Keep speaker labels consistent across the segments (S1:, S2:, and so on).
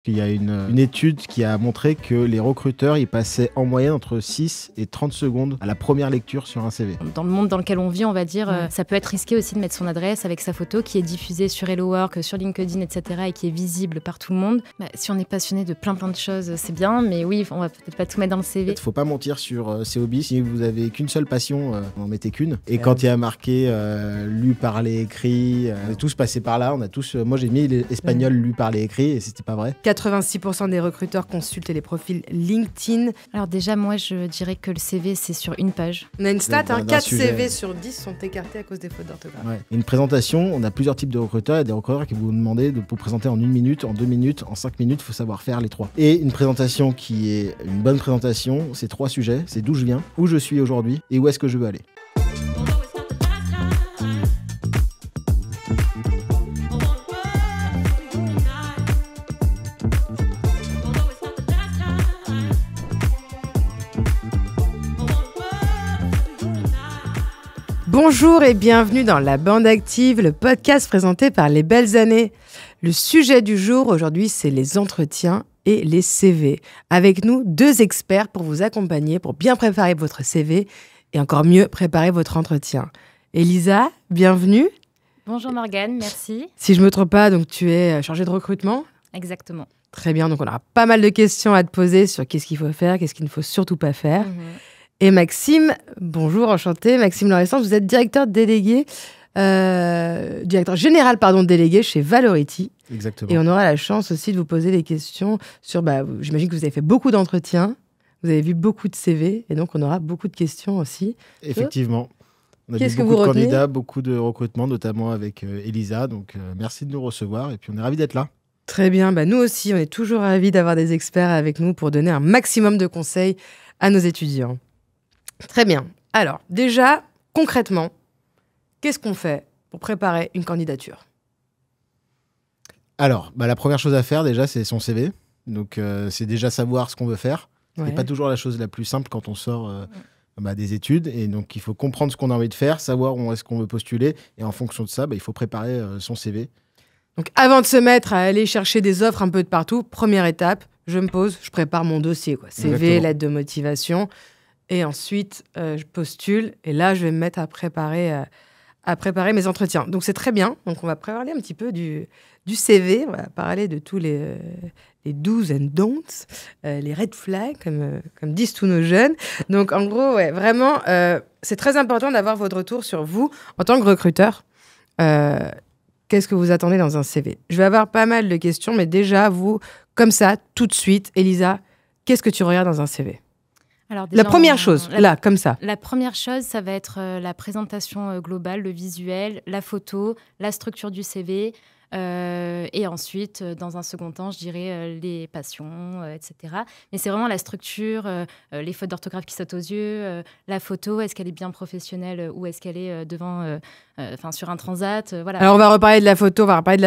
S1: Il y a une étude qui a montré que les recruteurs, ils passaient en moyenne entre 6 et 30 secondes à la première lecture sur un CV.
S2: Dans le monde dans lequel on vit, on va dire, ça peut être risqué aussi de mettre son adresse avec sa photo qui est diffusée sur Hello Work, sur LinkedIn, etc. et qui est visible par tout le monde. Si on est passionné de plein de choses, c'est bien, mais oui, on va peut-être pas tout mettre dans le CV.
S1: Il ne faut pas mentir sur ses hobbies. Si vous avez qu'une seule passion, n'en mettez qu'une. Et quand il y a marqué lu, parlé, écrit, on est tous passés par là. On a tous, moi j'ai mis l'espagnol lu, parlé, écrit et c'était pas vrai.
S3: 86% des recruteurs consultent les profils LinkedIn.
S2: Alors déjà, moi, je dirais que le CV, c'est sur une page.
S3: On a une stat,
S1: D'un
S3: 4
S1: sujet.
S3: CV sur 10 sont écartés à cause des fautes d'orthographe.
S1: Ouais. Une présentation, on a plusieurs types de recruteurs. Il y a des recruteurs qui vous demandent de vous présenter en 1 minute, en 2 minutes, en 5 minutes. Il faut savoir faire les 3. Et une présentation qui est une bonne présentation, c'est 3 sujets. C'est d'où je viens, où je suis aujourd'hui et où est-ce que je veux aller.
S3: Bonjour et bienvenue dans La Bande Active, le podcast présenté par Les Belles Années. Le sujet du jour aujourd'hui, c'est les entretiens et les CV. Avec nous, 2 experts pour vous accompagner, pour bien préparer votre CV et encore mieux préparer votre entretien. Elisa, bienvenue.
S2: Bonjour Morgane, merci.
S3: Si je ne me trompe pas, donc tu es chargée de recrutement.
S2: Exactement.
S3: Très bien, donc on aura pas mal de questions à te poser sur qu'est-ce qu'il faut faire, qu'est-ce qu'il ne faut surtout pas faire. Et Maxime, bonjour, enchanté. Maxime Loressence, vous êtes directeur général délégué chez Valority.
S1: Exactement.
S3: Et on aura la chance aussi de vous poser des questions sur, j'imagine que vous avez fait beaucoup d'entretiens, vous avez vu beaucoup de CV, et donc on aura beaucoup de questions aussi.
S1: Effectivement. On a
S3: Qu'est-ce
S1: vu
S3: que
S1: beaucoup
S3: vous
S1: de
S3: retenez ?
S1: candidats, beaucoup de recrutements, notamment avec Elisa. Donc merci de nous recevoir et puis on est ravis d'être là.
S3: Très bien, nous aussi, on est toujours ravis d'avoir des experts avec nous pour donner un maximum de conseils à nos étudiants. Très bien. Alors, déjà, concrètement, qu'est-ce qu'on fait pour préparer une candidature ?
S1: Alors, la première chose à faire déjà, c'est son CV. Donc c'est déjà savoir ce qu'on veut faire.
S3: Ouais.
S1: C'est pas toujours la chose la plus simple quand on sort des études. Et donc il faut comprendre ce qu'on a envie de faire, savoir où est-ce qu'on veut postuler. Et en fonction de ça, il faut préparer son CV.
S3: Donc, avant de se mettre à aller chercher des offres un peu de partout, première étape, je me pose, je prépare mon dossier, CV,
S1: Exactement.
S3: lettre de motivation. Et ensuite, je postule. Et là, je vais me mettre à préparer mes entretiens. Donc, c'est très bien. Donc, on va parler un petit peu du CV. On va parler de tous les do's and don'ts, les red flags, comme disent tous nos jeunes. Donc, en gros, vraiment, c'est très important d'avoir votre retour sur vous en tant que recruteur. Qu'est-ce que vous attendez dans un CV ? Je vais avoir pas mal de questions, mais déjà, vous, comme ça, tout de suite, Elisa, qu'est-ce que tu regardes dans un CV ?
S2: Alors déjà,
S3: La première chose, là, comme ça.
S2: La première chose, ça va être la présentation globale, le visuel, la photo, la structure du CV. Et ensuite, dans un second temps, je dirais les passions, etc. Mais c'est vraiment la structure, les fautes d'orthographe qui sautent aux yeux, la photo, est-ce qu'elle est bien professionnelle ou est-ce qu'elle est sur un transat, voilà.
S3: Alors, on va reparler de la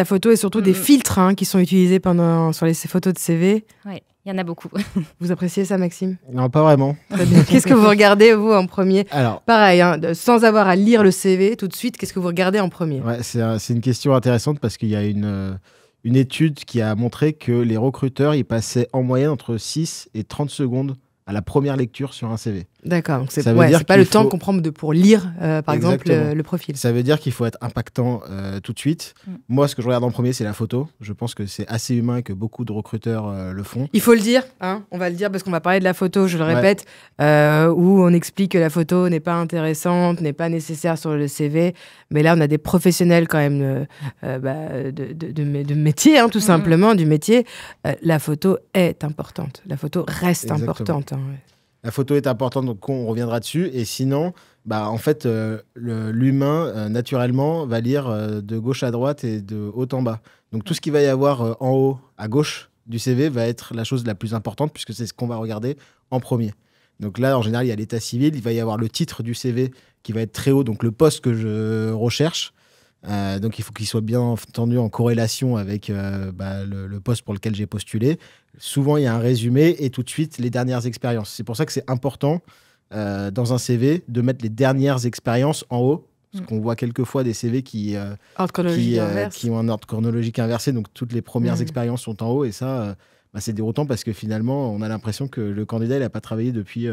S3: photo, et surtout des filtres qui sont utilisés sur les photos de CV.
S2: Oui, il y en a beaucoup.
S3: Vous appréciez ça, Maxime ?
S1: Non, pas vraiment.
S3: Très bien. Qu'est-ce que vous regardez, vous, en premier ?
S1: Alors,
S3: Pareil, sans avoir à lire le CV tout de suite, qu'est-ce que vous regardez en premier ?
S1: ouais, c'est une question intéressante parce qu'il y a une étude qui a montré que les recruteurs, ils passaient en moyenne entre 6 et 30 secondes à la première lecture sur un CV.
S3: D'accord, donc
S1: Ça
S3: c'est
S1: veut dire
S3: pas
S1: qu'il
S3: le temps
S1: faut-
S3: qu'on prend pour lire, par exemple,
S1: Exactement.
S3: le profil.
S1: Ça veut dire qu'il faut être impactant tout de suite. Moi, ce que je regarde en premier, c'est la photo. Je pense que c'est assez humain et que beaucoup de recruteurs le font.
S3: Il faut le dire, on va le dire parce qu'on va parler de la photo, je le
S1: Ouais.
S3: répète, où on explique que la photo n'est pas intéressante, n'est pas nécessaire sur le CV. Mais là, on a des professionnels quand même de métier, tout simplement, du métier. La photo est importante. La photo reste
S1: Exactement.
S3: importante. Ouais.
S1: La photo est importante, donc on reviendra dessus. Et sinon, en fait, l'humain, naturellement, va lire de gauche à droite et de haut en bas. Donc tout ce qu'il va y avoir en haut, à gauche du CV, va être la chose la plus importante, puisque c'est ce qu'on va regarder en premier. Donc là, en général, il y a l'état civil. Il va y avoir le titre du CV qui va être très haut, donc le poste que je recherche. Donc il faut qu'il soit bien entendu en corrélation avec le poste pour lequel j'ai postulé. Souvent, il y a un résumé et tout de suite, les dernières expériences. C'est pour ça que c'est important dans un CV de mettre les dernières expériences en haut. Parce qu'on voit quelquefois des CV qui ont un ordre chronologique inversé, donc toutes les premières expériences sont en haut, et ça, c'est déroutant parce que finalement, on a l'impression que le candidat, il n'a pas travaillé depuis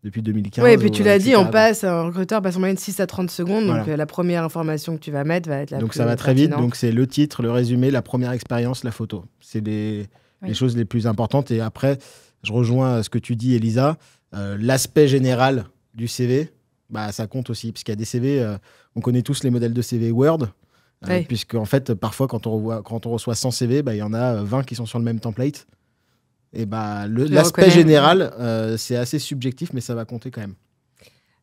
S1: 2015.
S3: Oui, et puis tu l'as dit, un recruteur passe en moyenne 6 à 30 secondes, donc
S1: Voilà.
S3: la première information que tu vas mettre va être la plus
S1: Donc ça va très vite,
S3: pertinente.
S1: donc c'est le titre, le résumé, la première expérience, la photo. C'est les choses les plus importantes. Et après, je rejoins ce que tu dis, Elisa, l'aspect général du CV, ça compte aussi, parce qu'il y a des CV, on connaît tous les modèles de CV Word, puisque en fait, parfois, quand on reçoit 100 CV, il y en a 20 qui sont sur le même template. Et l'aspect général, c'est assez subjectif, mais ça va compter quand même.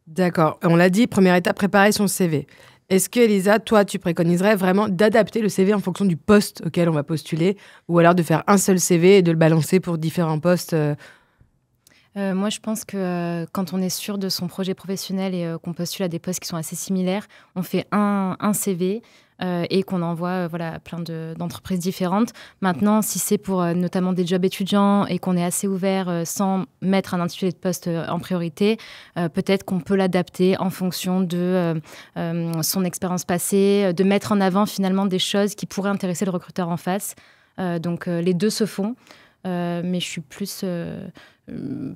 S3: D'accord. On l'a dit, première étape, préparer son CV. Est-ce que, Elisa, toi, tu préconiserais vraiment d'adapter le CV en fonction du poste auquel on va postuler, ou alors de faire un seul CV et de le balancer pour différents postes
S2: Moi, je pense que quand on est sûr de son projet professionnel et qu'on postule à des postes qui sont assez similaires, on fait un CV et qu'on envoie à plein d'entreprises différentes. Maintenant, si c'est pour notamment des jobs étudiants et qu'on est assez ouvert sans mettre un intitulé de poste en priorité, peut-être qu'on peut l'adapter en fonction de son expérience passée, de mettre en avant finalement des choses qui pourraient intéresser le recruteur en face. Donc, les deux se font. Mais je suis plus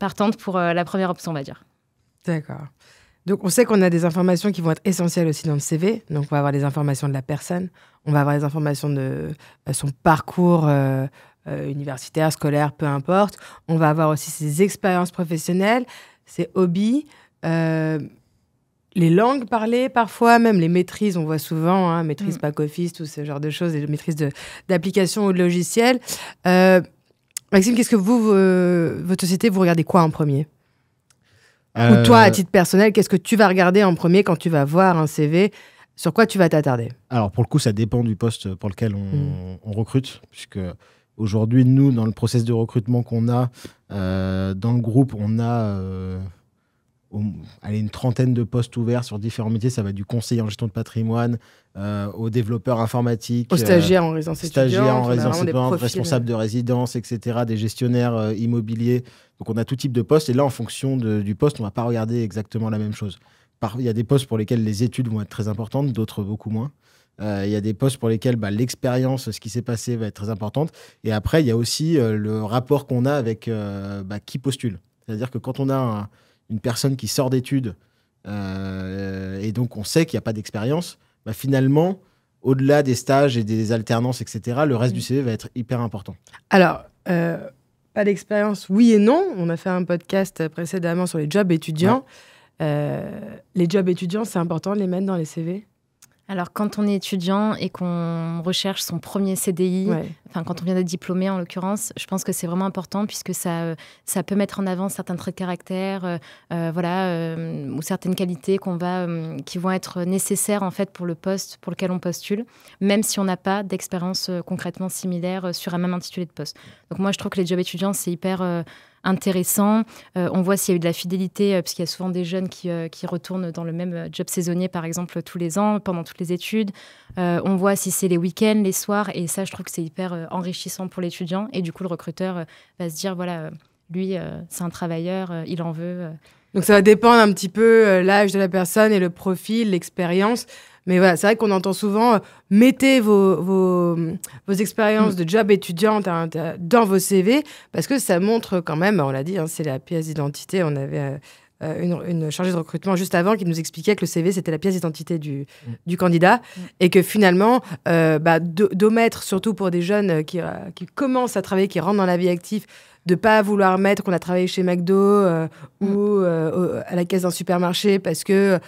S2: partante pour la première option, on va dire.
S3: D'accord. Donc, on sait qu'on a des informations qui vont être essentielles aussi dans le CV. Donc, on va avoir les informations de la personne, on va avoir les informations de son parcours universitaire, scolaire, peu importe. On va avoir aussi ses expériences professionnelles, ses hobbies, les langues parlées parfois, même les maîtrises, on voit souvent, maîtrise back-office, tout ce genre de choses, les maîtrises d'applications ou de logiciels. Maxime, qu'est-ce que votre société, vous regardez quoi en premier ? Ou toi, à titre personnel, qu'est-ce que tu vas regarder en premier quand tu vas voir un CV ? Sur quoi tu vas t'attarder ?
S1: Alors, pour le coup, ça dépend du poste pour lequel on recrute, puisque aujourd'hui, nous, dans le process de recrutement qu'on a, dans le groupe, on a une trentaine de postes ouverts sur différents métiers. Ça va du conseiller en gestion de patrimoine aux développeurs informatiques,
S3: aux stagiaires en résidence étudiante,
S1: responsables de résidence, etc., des gestionnaires immobiliers. Donc, on a tout type de postes. Et là, en fonction du poste, on ne va pas regarder exactement la même chose. Il y a des postes pour lesquels les études vont être très importantes, d'autres beaucoup moins. Il y a des postes pour lesquels l'expérience, ce qui s'est passé, va être très importante. Et après, il y a aussi le rapport qu'on a avec qui postule. C'est-à-dire que quand on a une personne qui sort d'études et donc on sait qu'il n'y a pas d'expérience, finalement, au-delà des stages et des alternances, etc., le reste du CV va être hyper important.
S3: Alors, pas d'expérience, oui et non. On a fait un podcast précédemment sur les jobs étudiants. Les jobs étudiants, c'est important de les mettre dans les CV ?
S2: Alors, quand on est étudiant et qu'on recherche son premier CDI, quand on vient d'être diplômé en l'occurrence, je pense que c'est vraiment important puisque ça peut mettre en avant certains traits de caractère, ou certaines qualités qui vont être nécessaires en fait pour le poste pour lequel on postule, même si on n'a pas d'expérience concrètement similaire sur un même intitulé de poste. Donc moi, je trouve que les jobs étudiants, c'est hyper intéressant. On voit s'il y a eu de la fidélité, puisqu'il y a souvent des jeunes qui retournent dans le même job saisonnier, par exemple, tous les ans, pendant toutes les études. On voit si c'est les week-ends, les soirs, et ça, je trouve que c'est hyper enrichissant pour l'étudiant. Et du coup, le recruteur va se dire, voilà, lui, c'est un travailleur, il en veut.
S3: Donc, ça va dépendre un petit peu l'âge de la personne et le profil, l'expérience. Mais voilà, c'est vrai qu'on entend souvent mettez vos expériences de job étudiante dans vos CV parce que ça montre quand même, on l'a dit, c'est la pièce d'identité. On avait une chargée de recrutement juste avant qui nous expliquait que le CV, c'était la pièce d'identité du candidat et que finalement, d'omettre, surtout pour des jeunes qui commencent à travailler, qui rentrent dans la vie active, de ne pas vouloir mettre qu'on a travaillé chez McDo ou à la caisse d'un supermarché parce que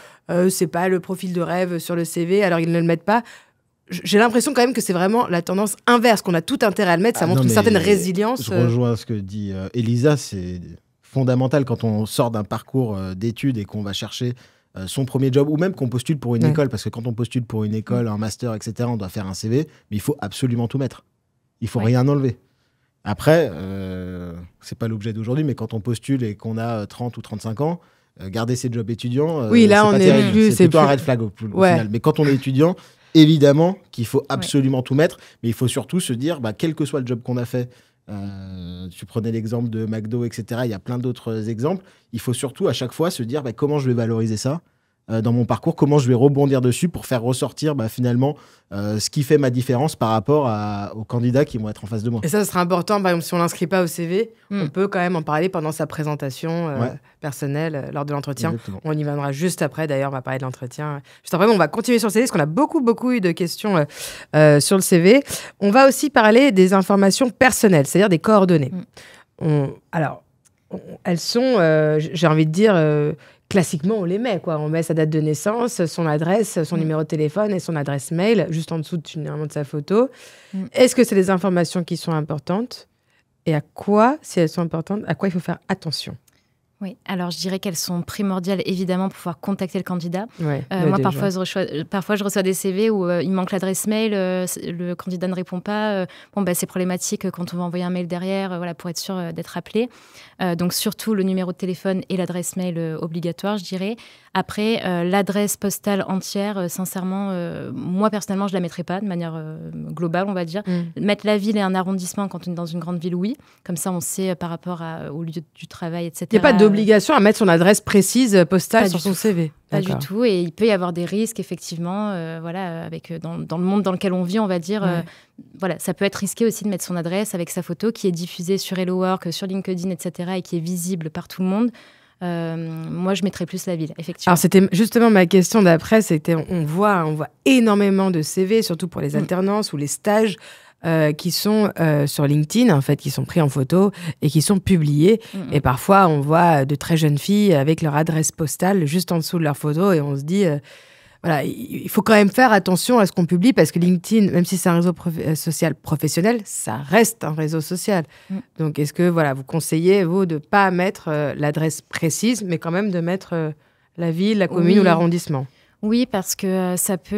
S3: c'est pas le profil de rêve sur le CV, alors ils ne le mettent pas. J'ai l'impression quand même que c'est vraiment la tendance inverse, qu'on a tout intérêt à le mettre, ça montre une certaine résilience.
S1: Je rejoins ce que dit Elisa, c'est fondamental quand on sort d'un parcours d'études et qu'on va chercher son premier job, ou même qu'on postule pour une école, parce que quand on postule pour une école, un master, etc., on doit faire un CV, mais il faut absolument tout mettre. Il faut rien enlever. Après, c'est pas l'objet d'aujourd'hui, mais quand on postule et qu'on a 30 ou 35 ans, garder ses jobs étudiants,
S3: oui, là,
S1: c'est plutôt un red flag au final. Mais quand on est étudiant, évidemment qu'il faut absolument tout mettre, mais il faut surtout se dire, quel que soit le job qu'on a fait, tu prenais l'exemple de McDo, etc., il y a plein d'autres exemples, il faut surtout à chaque fois se dire comment je vais valoriser ça, dans mon parcours, comment je vais rebondir dessus pour faire ressortir finalement ce qui fait ma différence par rapport aux candidats qui vont être en face de moi.
S3: Et ça sera important, par exemple, si on l'inscrit pas au CV, on peut quand même en parler pendant sa présentation personnelle lors de l'entretien.
S1: Exactement.
S3: On y viendra juste après, d'ailleurs, on va parler de l'entretien. Juste après, on va continuer sur le CV, parce qu'on a beaucoup eu de questions sur le CV. On va aussi parler des informations personnelles, c'est-à-dire des coordonnées. Elles sont, j'ai envie de dire, classiquement, on les met, quoi. On met sa date de naissance, son adresse, son numéro de téléphone et son adresse mail, juste en dessous généralement de sa photo. Est-ce que c'est des informations qui sont importantes? Et à quoi, si elles sont importantes, à quoi il faut faire attention?
S2: Oui, alors je dirais qu'elles sont primordiales évidemment pour pouvoir contacter le candidat.
S3: Moi,
S2: parfois je reçois des CV où il manque l'adresse mail, le candidat ne répond pas. C'est problématique quand on va envoyer un mail derrière, pour être sûr d'être appelé. Donc surtout le numéro de téléphone et l'adresse mail obligatoire, je dirais. Après, l'adresse postale entière, sincèrement, moi personnellement, je ne la mettrai pas de manière globale, on va dire. Mettre la ville et un arrondissement quand on est dans une grande ville, oui. Comme ça, on sait par rapport au lieu du travail, etc.
S3: Il n'y a pas d'obligation à mettre son adresse précise postale sur son CV.
S2: Pas du tout. Et il peut y avoir des risques, effectivement, avec, dans le monde dans lequel on vit, on va dire. Ça peut être risqué aussi de mettre son adresse avec sa photo qui est diffusée sur Hello Work, sur LinkedIn, etc. et qui est visible par tout le monde. Moi, je mettrais plus la ville, effectivement.
S3: Alors, c'était justement ma question d'après, c'était on voit énormément de CV, surtout pour les alternances ou les stages, qui sont sur LinkedIn, en fait, qui sont pris en photo et qui sont publiés. Et parfois, on voit de très jeunes filles avec leur adresse postale juste en dessous de leur photo et on se dit... il faut quand même faire attention à ce qu'on publie parce que LinkedIn, même si c'est un réseau social professionnel, ça reste un réseau social. Donc, est-ce que vous conseillez, vous, de ne pas mettre l'adresse précise, mais quand même de mettre la ville, la commune ou l'arrondissement?
S2: Oui, parce que ça peut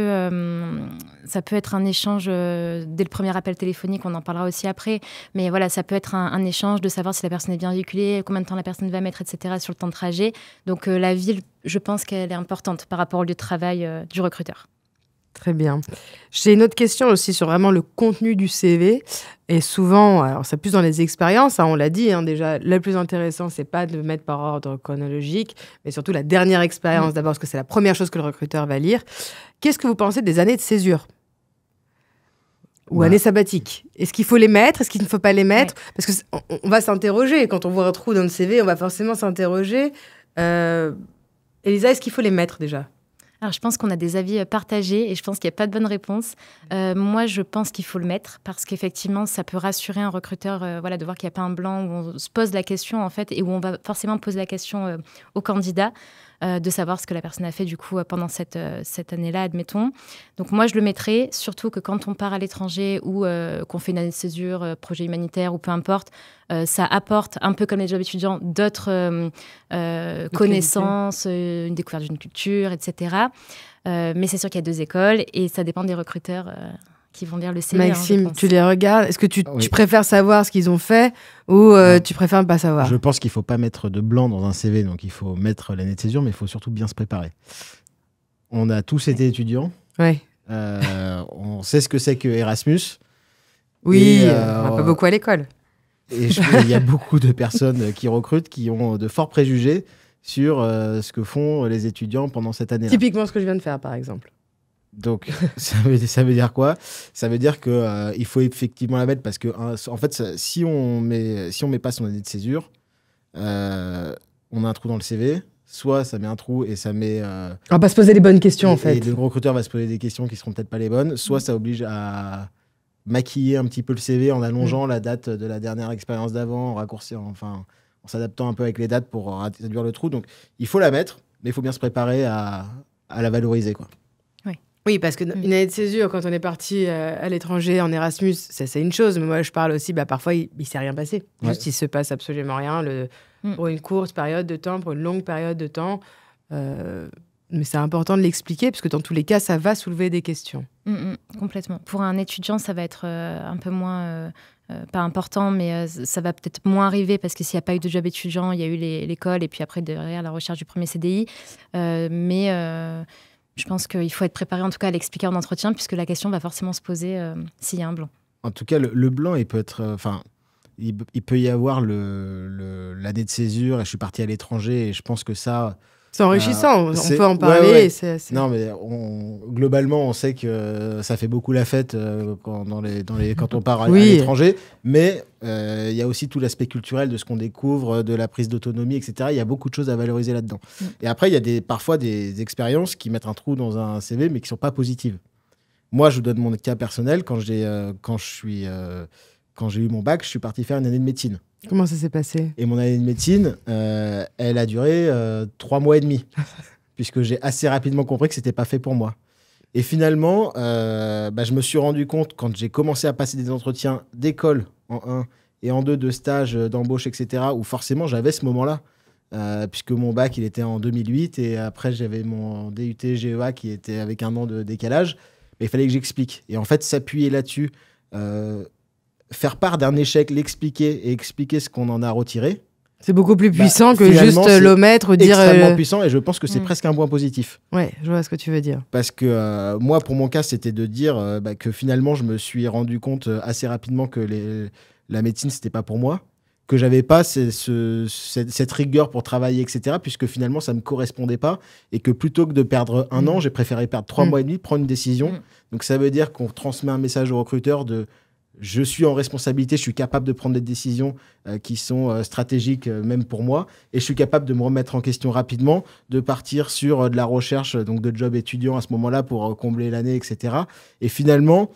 S2: être un échange dès le premier appel téléphonique, on en parlera aussi après. Mais ça peut être un échange de savoir si la personne est bien véhiculée, combien de temps la personne va mettre, etc. sur le temps de trajet. Donc la ville, je pense qu'elle est importante par rapport au lieu de travail du recruteur.
S3: Très bien. J'ai une autre question aussi sur vraiment le contenu du CV. Et souvent, alors c'est plus dans les expériences, on l'a dit déjà, le plus intéressant, c'est pas de le mettre par ordre chronologique, mais surtout la dernière expérience d'abord, parce que c'est la première chose que le recruteur va lire. Qu'est-ce que vous pensez des années de césure ou années sabbatiques? Est-ce qu'il faut les mettre? Est-ce qu'il ne faut pas les mettre? Parce qu'on va s'interroger. Quand on voit un trou dans le CV, on va forcément s'interroger. Elisa, est-ce qu'il faut les mettre déjà?
S2: Alors, je pense qu'on a des avis partagés et je pense qu'il n'y a pas de bonne réponse. Moi, je pense qu'il faut le mettre parce qu'effectivement, ça peut rassurer un recruteur de voir qu'il n'y a pas un blanc où on se pose la question, en fait, et où on va forcément poser la question au candidat de savoir ce que la personne a fait, du coup, pendant cette année-là, admettons. Donc, moi, je le mettrais, surtout que quand on part à l'étranger ou qu'on fait une année de césure, projet humanitaire ou peu importe, ça apporte, un peu comme les jobs étudiants, d'autres connaissances, une découverte d'une culture, etc. Mais c'est sûr qu'il y a deux écoles et ça dépend des recruteurs qui vont lire le CV.
S3: Maxime, tu les regardes. Est-ce que tu préfères savoir ce qu'ils ont fait ou tu préfères ne pas savoir?
S1: Je pense qu'il ne faut pas mettre de blanc dans un CV, donc il faut mettre l'année de césure, mais il faut surtout bien se préparer. On a tous été étudiants.
S3: Oui.
S1: On sait ce que c'est que Erasmus.
S3: Oui, on va pas beaucoup à l'école.
S1: Et il y a beaucoup de personnes qui recrutent qui ont de forts préjugés sur ce que font les étudiants pendant cette année-là.
S3: Typiquement ce que je viens de faire, par exemple.
S1: Donc, ça veut dire quoi? Ça veut dire qu'il faut effectivement la mettre parce que, en fait, si on met pas son année de césure, on a un trou dans le CV. Soit ça met un trou et ça met...
S3: on va pas se poser les bonnes questions, en fait.
S1: Et le recruteur va se poser des questions qui seront peut-être pas les bonnes. Soit ça oblige à maquiller un petit peu le CV en allongeant la date de la dernière expérience d'avant, en s'adaptant un peu avec les dates pour réduire le trou. Donc, il faut la mettre, mais il faut bien se préparer à la valoriser, quoi.
S3: Oui, parce qu'une année de césure, quand on est parti à l'étranger en Erasmus, c'est une chose. Mais moi, je parle aussi, parfois, il ne s'est rien passé. Juste, il ne se passe absolument rien pour une courte période de temps, pour une longue période de temps. Mais c'est important de l'expliquer, parce que dans tous les cas, ça va soulever des questions.
S2: Complètement. Pour un étudiant, ça va être un peu moins... pas important, mais ça va peut-être moins arriver parce que s'il n'y a pas eu de job étudiant, il y a eu l'école et puis après, derrière, la recherche du premier CDI. Je pense qu'il faut être préparé en tout cas à l'expliquer en entretien puisque la question va forcément se poser s'il y a un blanc.
S1: En tout cas, le blanc, il peut être... il peut y avoir l'année de césure et je suis parti à l'étranger et je pense que ça...
S3: C'est enrichissant, on
S1: c'est-
S3: peut en parler.
S1: ouais, ouais.
S3: et c'est-
S1: Non, mais globalement, on sait que ça fait beaucoup la fête quand on part à
S3: Oui.
S1: l'étranger. Mais il y a aussi tout l'aspect culturel de ce qu'on découvre, de la prise d'autonomie, etc. Il y a beaucoup de choses à valoriser là-dedans. Et après, il y a parfois des expériences qui mettent un trou dans un CV, mais qui ne sont pas positives. Moi, je vous donne mon cas personnel. Quand j'ai eu mon bac, je suis parti faire une année de médecine.
S3: Comment ça s'est passé?
S1: Et mon année de médecine, elle a duré 3 mois et demi, puisque j'ai assez rapidement compris que c'était pas fait pour moi. Et finalement, je me suis rendu compte, quand j'ai commencé à passer des entretiens d'école en 1 et en 2 de stage, d'embauche, etc., où forcément j'avais ce moment-là, puisque mon bac, il était en 2008, et après j'avais mon DUT GEA qui était avec 1 an de décalage, mais il fallait que j'explique. Et en fait, s'appuyer là-dessus, faire part d'un échec, l'expliquer et expliquer ce qu'on en a retiré,
S3: C'est beaucoup plus puissant que
S1: finalement,
S3: juste
S1: c'est
S3: l'omettre ou dire.
S1: extrêmement puissant, et je pense que c'est presque un point positif.
S3: Ouais, je vois ce que tu veux dire.
S1: Parce que moi, pour mon cas, c'était de dire que finalement, je me suis rendu compte assez rapidement que la médecine, c'était pas pour moi, que j'avais pas cette rigueur pour travailler, etc., puisque finalement, ça me correspondait pas, et que plutôt que de perdre 1 an, j'ai préféré perdre 3 mois et demi, prendre une décision. Donc ça veut dire qu'on transmet un message au recruteur de je suis en responsabilité, je suis capable de prendre des décisions qui sont stratégiques même pour moi, et je suis capable de me remettre en question rapidement, de partir sur de la recherche donc de job étudiant à ce moment-là pour combler l'année, etc. Et finalement,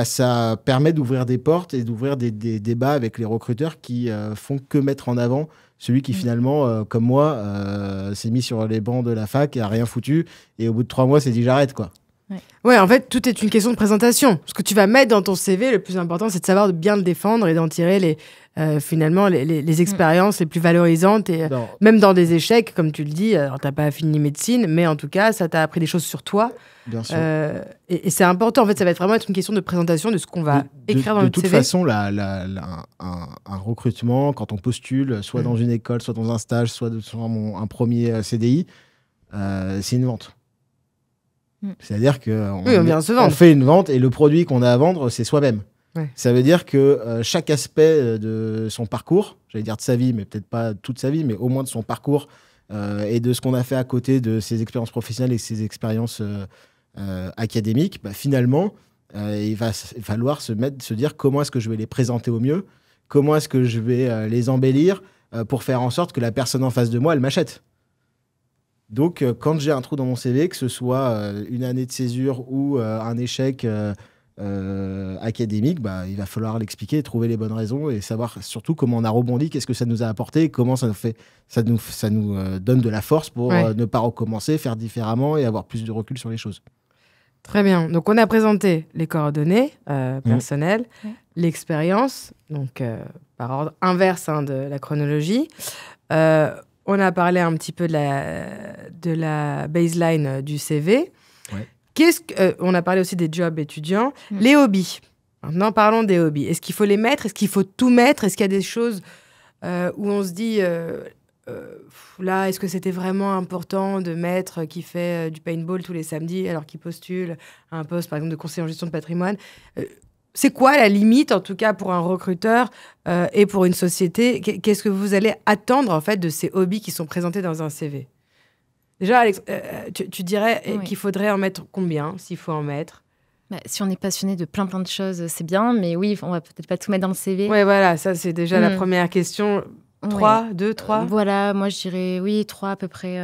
S1: ça permet d'ouvrir des portes et d'ouvrir des débats avec les recruteurs qui font que mettre en avant celui qui finalement, comme moi, s'est mis sur les bancs de la fac et a rien foutu, et au bout de 3 mois s'est dit j'arrête, quoi.
S3: Ouais, en fait, tout est une question de présentation. Ce que tu vas mettre dans ton CV, le plus important, c'est de savoir bien le défendre et d'en tirer finalement les expériences les plus valorisantes. Et
S1: Non.
S3: même dans des échecs, comme tu le dis, alors t'as pas fini médecine, mais en tout cas, ça t'a appris des choses sur toi.
S1: Bien sûr.
S3: Et c'est important. En fait, ça va vraiment être une question de présentation de ce qu'on va écrire dans
S1: de
S3: notre
S1: toute
S3: CV.
S1: façon, un recrutement, quand on postule, soit dans une école, soit dans un stage, soit sur un premier CDI, c'est une vente. C'est-à-dire qu'on
S3: Oui, on vient se vendre.
S1: fait une vente, et le produit qu'on a à vendre, c'est soi-même.
S3: Ouais.
S1: Ça veut dire que chaque aspect de son parcours, j'allais dire de sa vie, mais peut-être pas toute sa vie, mais au moins de son parcours et de ce qu'on a fait à côté de ses expériences professionnelles et ses expériences académiques, finalement, il va falloir se dire comment est-ce que je vais les présenter au mieux, comment est-ce que je vais les embellir pour faire en sorte que la personne en face de moi, elle m'achète. Donc, quand j'ai un trou dans mon CV, que ce soit une année de césure ou un échec académique, il va falloir l'expliquer, trouver les bonnes raisons et savoir surtout comment on a rebondi, qu'est-ce que ça nous a apporté, et comment ça nous donne de la force pour ne pas recommencer, faire différemment et avoir plus de recul sur les choses.
S3: Très bien. Donc, on a présenté les coordonnées personnelles, l'expérience, donc par ordre inverse de la chronologie. On a parlé un petit peu de la baseline du CV. Ouais. On a parlé aussi des jobs étudiants. Les hobbies. Maintenant, parlons des hobbies. Est-ce qu'il faut les mettre? Est-ce qu'il faut tout mettre? Est-ce qu'il y a des choses où on se dit, là, est-ce que c'était vraiment important de mettre qui fait du paintball tous les samedis alors qu'il postule à un poste, par exemple, de conseiller en gestion de patrimoine? C'est quoi la limite, en tout cas, pour un recruteur et pour une société? Qu'est-ce que vous allez attendre, en fait, de ces hobbies qui sont présentés dans un CV? Déjà, Alex, tu dirais qu'il faudrait en mettre combien, s'il faut en mettre?
S2: Si on est passionné de plein de choses, c'est bien, mais oui, on va peut-être pas tout mettre dans le CV.
S3: Ouais, voilà, ça, c'est déjà la première question. 3, 2, 3
S2: Voilà, moi je dirais oui, 3 à peu près.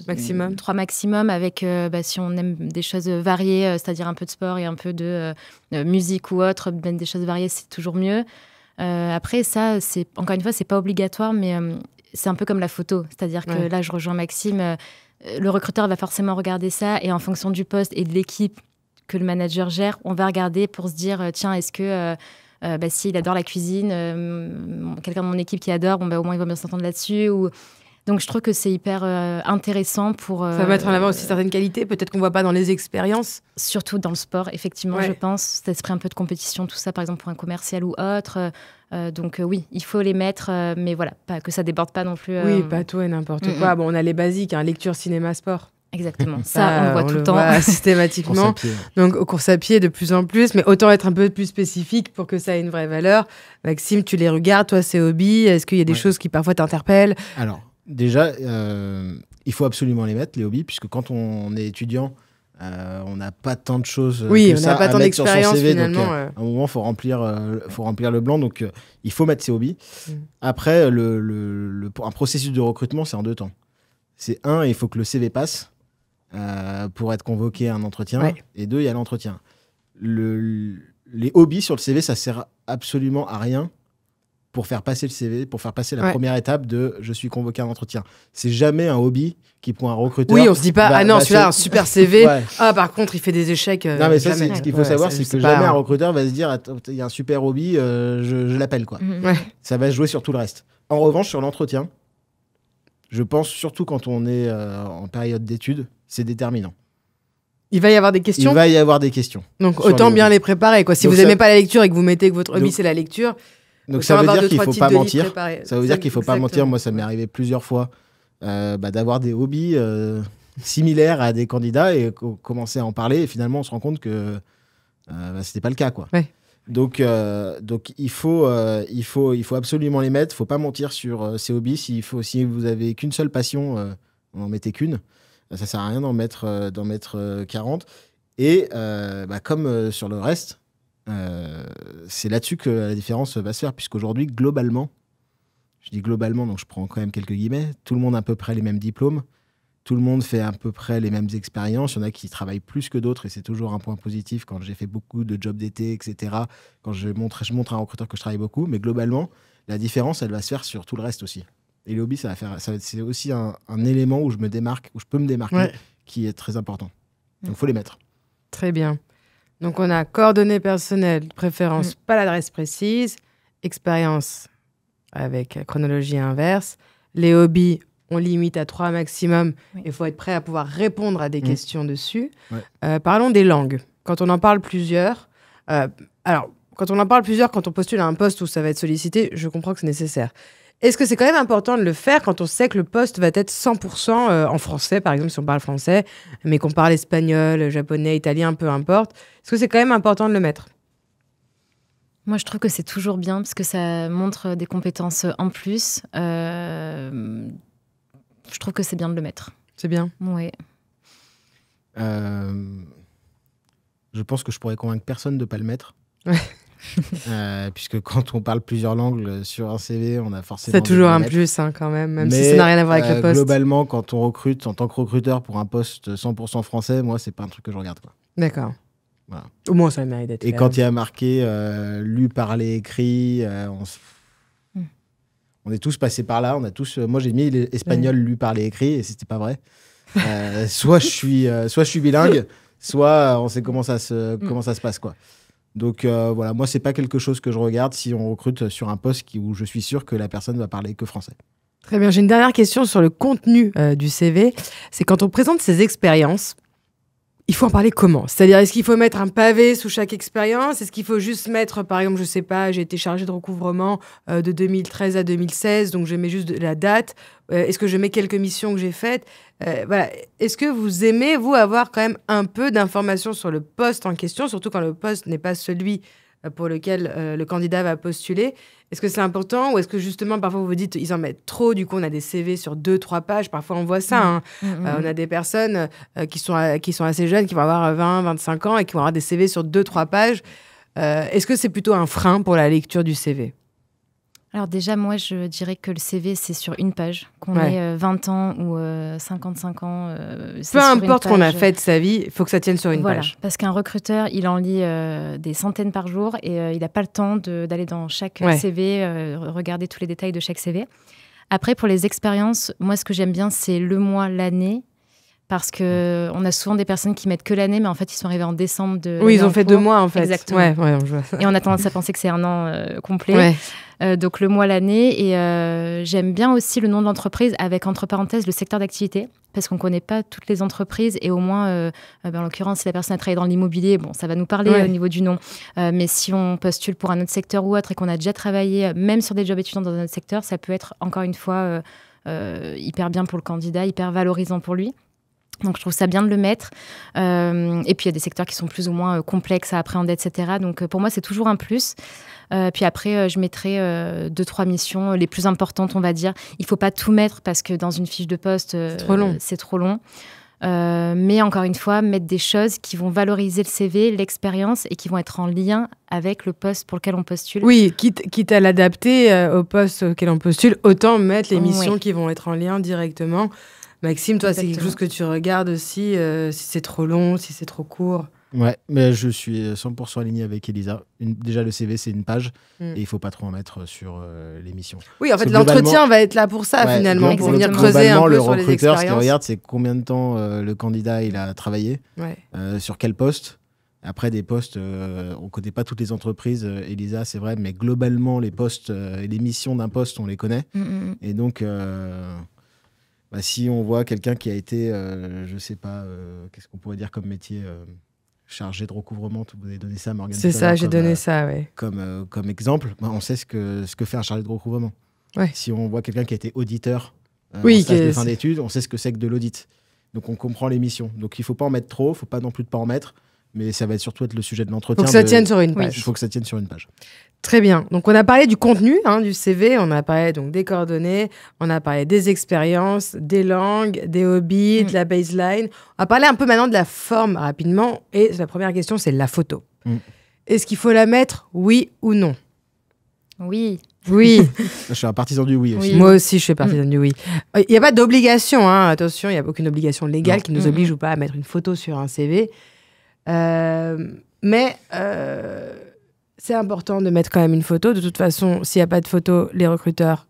S3: Maximum.
S2: 3 maximum, avec si on aime des choses variées, c'est-à-dire un peu de sport et un peu de musique ou autre, même des choses variées, c'est toujours mieux. Après, ça, encore une fois, c'est pas obligatoire, mais c'est un peu comme la photo. C'est-à-dire que là, je rejoins Maxime, le recruteur va forcément regarder ça, et en fonction du poste et de l'équipe que le manager gère, on va regarder pour se dire, tiens, est-ce que... s'il adore la cuisine, quelqu'un de mon équipe qui adore, au moins il va bien s'entendre là-dessus. Donc je trouve que c'est hyper intéressant pour...
S3: Ça va mettre en avant aussi certaines qualités, peut-être qu'on ne voit pas dans les expériences.
S2: Surtout dans le sport, effectivement, je pense. Cet esprit un peu de compétition, tout ça, par exemple pour un commercial ou autre. Donc oui, il faut les mettre, mais voilà, pas que ça déborde pas non plus.
S3: Oui, pas tout et n'importe quoi. Bon, on a les basiques, lecture, cinéma, sport.
S2: Exactement, ça on le voit tout le temps.
S3: Systématiquement. Donc, course à pied de plus en plus, mais autant être un peu plus spécifique pour que ça ait une vraie valeur. Maxime, tu les regardes, toi, c'est hobby. Est-ce qu'il y a des choses qui parfois t'interpellent?
S1: Alors, déjà, il faut absolument les mettre, les hobbies, puisque quand on est étudiant, on n'a pas tant de choses
S3: Oui,
S1: que
S3: on
S1: ça
S3: n'a pas
S1: à
S3: tant
S1: mettre sur son
S3: d'expérience
S1: CV.
S3: finalement.
S1: Donc, à un moment, il faut remplir le blanc. Donc, il faut mettre ses hobbies. Après, un processus de recrutement, c'est en 2 temps. C'est 1, il faut que le CV passe pour être convoqué à un entretien.
S3: Ouais.
S1: Et 2, il y a l'entretien. Les hobbies sur le CV, ça sert absolument à rien pour faire passer le CV, pour faire passer la première étape de je suis convoqué à un entretien. C'est jamais un hobby qui, pour un recruteur...
S3: Oui, on se dit pas, celui-là a un super CV.
S1: Ouais.
S3: Ah, par contre, il fait des échecs.
S1: Non, mais ça,
S3: jamais.
S1: ce qu'il faut savoir,
S3: ça,
S1: c'est
S3: je
S1: que
S3: sais pas,
S1: jamais un
S3: hein.
S1: recruteur va se dire attends, il y a un super hobby, je l'appelle, quoi.
S2: Mhm.
S3: Ouais.
S1: Ça va se jouer sur tout le reste. En revanche, sur l'entretien, je pense surtout quand on est en période d'études, c'est déterminant.
S3: Il va y avoir des questions.
S1: Il va y avoir des questions.
S3: Donc,
S1: sur
S3: autant
S1: les
S3: bien
S1: hobbies.
S3: les préparer. Quoi. Si
S1: Donc
S3: vous
S1: ça-
S3: n'aimez pas la lecture et que vous mettez que votre hobby,
S1: Donc-
S3: c'est la lecture.
S1: Donc
S3: autant
S1: ça veut
S3: avoir
S1: dire
S3: deux,
S1: qu'il ne
S3: trois
S1: faut
S3: types
S1: pas
S3: de livres
S1: mentir.
S3: préparés.
S1: Ça veut dire qu'il ne faut pas mentir.
S3: Exactement.
S1: Moi, ça m'est arrivé plusieurs fois d'avoir des hobbies similaires à des candidats et commencer à en parler. Et finalement, on se rend compte que ce n'était pas le cas, quoi.
S3: Ouais.
S1: Donc il faut absolument les mettre. Il ne faut pas mentir sur ses hobbies. Si vous n'avez qu'une seule passion, n'en mettez qu'une. Ça ne sert à rien d'en mettre 40. Et comme sur le reste, c'est là-dessus que la différence va se faire, puisqu'aujourd'hui, globalement, je dis globalement, donc je prends quand même quelques guillemets, tout le monde a à peu près les mêmes diplômes, tout le monde fait à peu près les mêmes expériences, il y en a qui travaillent plus que d'autres, et c'est toujours un point positif quand j'ai fait beaucoup de jobs d'été, etc., quand je montre à un recruteur que je travaille beaucoup, mais globalement, la différence, elle va se faire sur tout le reste aussi. Et les hobbies, c'est aussi un élément où je me démarque, où je peux me démarquer,
S3: Ouais.
S1: qui est très important. Donc, il faut les mettre.
S3: Très bien. Donc, on a coordonnées personnelles, préférence, pas l'adresse précise, expérience avec chronologie inverse. Les hobbies, on limite à 3 maximum.
S2: Oui.
S3: Il faut être prêt à pouvoir répondre à des questions dessus.
S1: Ouais.
S3: Parlons des langues. Quand on en parle plusieurs, quand on postule à un poste où ça va être sollicité, je comprends que c'est nécessaire. Est-ce que c'est quand même important de le faire quand on sait que le poste va être 100% en français, par exemple, si on parle français, mais qu'on parle espagnol, japonais, italien, peu importe. Est-ce que c'est quand même important de le mettre ?
S2: Moi, je trouve que c'est toujours bien parce que ça montre des compétences en plus. Je trouve que c'est bien de le mettre.
S3: C'est bien.
S2: Oui.
S1: Je pense que je pourrais convaincre personne de ne pas le mettre.
S3: Ouais.
S1: Puisque quand on parle plusieurs langues sur un CV, on a forcément...
S3: C'est toujours un
S1: mettre.
S3: plus, hein, quand même si ça n'a rien à voir avec le poste.
S1: Globalement, quand on recrute en tant que recruteur pour un poste 100% français, moi, c'est pas un truc que je regarde, quoi.
S3: D'accord.
S1: Voilà.
S3: Au moins, ça mérite d'être
S1: Et
S3: fait.
S1: quand il y a marqué lu, parlé, écrit, on est tous passés par là. On a tous, moi, j'ai mis espagnol, lu, parlé, écrit, et c'était pas vrai. Soit je suis bilingue, soit on sait comment ça se passe, quoi. Donc voilà, moi, c'est pas quelque chose que je regarde si on recrute sur un poste où je suis sûr que la personne va parler que français.
S3: Très bien. J'ai une dernière question sur le contenu du CV. C'est quand on présente ses expériences, il faut en parler comment ? C'est-à-dire, est-ce qu'il faut mettre un pavé sous chaque expérience ? Est-ce qu'il faut juste mettre, par exemple, je sais pas, j'ai été chargée de recouvrement de 2013 à 2016, donc je mets juste la date. Est-ce que je mets quelques missions que j'ai faites ? Voilà. Est-ce que vous aimez, vous, avoir quand même un peu d'informations sur le poste en question, surtout quand le poste n'est pas celui pour lequel le candidat va postuler ? Est-ce que c'est important ou est-ce que justement, parfois, vous vous dites, ils en mettent trop, du coup, on a des CV sur 2-3 pages, parfois on voit ça. Hein. On a des personnes qui sont assez jeunes, qui vont avoir 20-25 ans et qui vont avoir des CV sur 2-3 pages. Est-ce que c'est plutôt un frein pour la lecture du CV ?
S2: Alors déjà, moi, je dirais que le CV, c'est sur une page. Qu'on ait 20 ans ou 55 ans, c'est
S3: peu
S2: sur
S3: importe
S2: une
S3: qu'on a
S2: page.
S3: fait de sa vie, il faut que ça tienne sur une
S2: Voilà,
S3: page.
S2: parce qu'un recruteur, il en lit des centaines par jour et il n'a pas le temps d'aller dans chaque CV, regarder tous les détails de chaque CV. Après, pour les expériences, moi, ce que j'aime bien, c'est le mois, l'année. Parce qu'on a souvent des personnes qui mettent que l'année, mais en fait, ils sont arrivés en décembre de
S3: Oui, ils ont
S2: l'année
S3: fait
S2: en cours.
S3: 2 mois, en fait.
S2: Exactement.
S3: Ouais, on voit ça.
S2: Et on a tendance à penser que c'est un an complet.
S3: Ouais.
S2: Donc, le mois, l'année. Et j'aime bien aussi le nom de l'entreprise avec, entre parenthèses, le secteur d'activité. Parce qu'on ne connaît pas toutes les entreprises. Et au moins, en l'occurrence, si la personne a travaillé dans l'immobilier, bon, ça va nous parler au niveau du nom. Mais si on postule pour un autre secteur ou autre et qu'on a déjà travaillé, même sur des jobs étudiants dans un autre secteur, ça peut être, encore une fois, hyper bien pour le candidat, hyper valorisant pour lui. Donc, je trouve ça bien de le mettre. Et puis, il y a des secteurs qui sont plus ou moins complexes à appréhender, etc. Donc, pour moi, c'est toujours un plus. Puis après, je mettrai 2-3 missions les plus importantes, on va dire. Il ne faut pas tout mettre parce que dans une fiche de poste, c'est trop long. Mais encore une fois, mettre des choses qui vont valoriser le CV, l'expérience et qui vont être en lien avec le poste pour lequel on postule.
S3: Oui, quitte à l'adapter au poste auquel on postule, autant mettre les missions qui vont être en lien directement. Maxime, toi, c'est quelque chose que tu regardes aussi, si c'est trop long, si c'est trop court.
S1: Ouais, mais je suis 100% aligné avec Elisa. Déjà, le CV, c'est une page et il ne faut pas trop en mettre sur les missions.
S3: Oui, en fait, l'entretien va être là pour ça, finalement, pour venir creuser un peu sur les expériences. Le recruteur,
S1: ce qu'il regarde, c'est combien de temps le candidat il a travaillé, sur quel poste. Après, des postes, on ne connaît pas toutes les entreprises, Elisa, c'est vrai, mais globalement, les postes et les missions d'un poste, on les connaît. Et donc, si on voit quelqu'un qui a été, je ne sais pas, qu'est-ce qu'on pourrait dire comme métier chargé de recouvrement, vous avez donné ça à Morgane.
S3: C'est ça, j'ai donné ça, oui.
S1: Comme exemple, on sait ce que fait un chargé de recouvrement.
S3: Ouais.
S1: Si on voit quelqu'un qui a été auditeur en stage de fin d'études, on sait ce que c'est que de l'audit. Donc on comprend les missions. Donc il ne faut pas en mettre trop, il ne faut pas non plus pas en mettre, mais ça va être surtout le sujet de l'entretien.
S3: Il faut que ça tienne sur une page.
S1: Il faut que ça tienne sur une page.
S3: Très bien. Donc, on a parlé du contenu du CV, on a parlé donc des coordonnées, on a parlé des expériences, des langues, des hobbies, de la baseline. On va parler un peu maintenant de la forme rapidement. Et la première question, c'est la photo. Est-ce qu'il faut la mettre, oui ou non?
S2: Oui.
S3: Oui.
S1: Je suis un partisan du oui aussi.
S3: Moi aussi, je suis partisan du oui. Il n'y a pas d'obligation, attention, il n'y a aucune obligation légale qui nous oblige ou pas à mettre une photo sur un CV. Mais c'est important de mettre quand même une photo. De toute façon, s'il n'y a pas de photo, les recruteurs,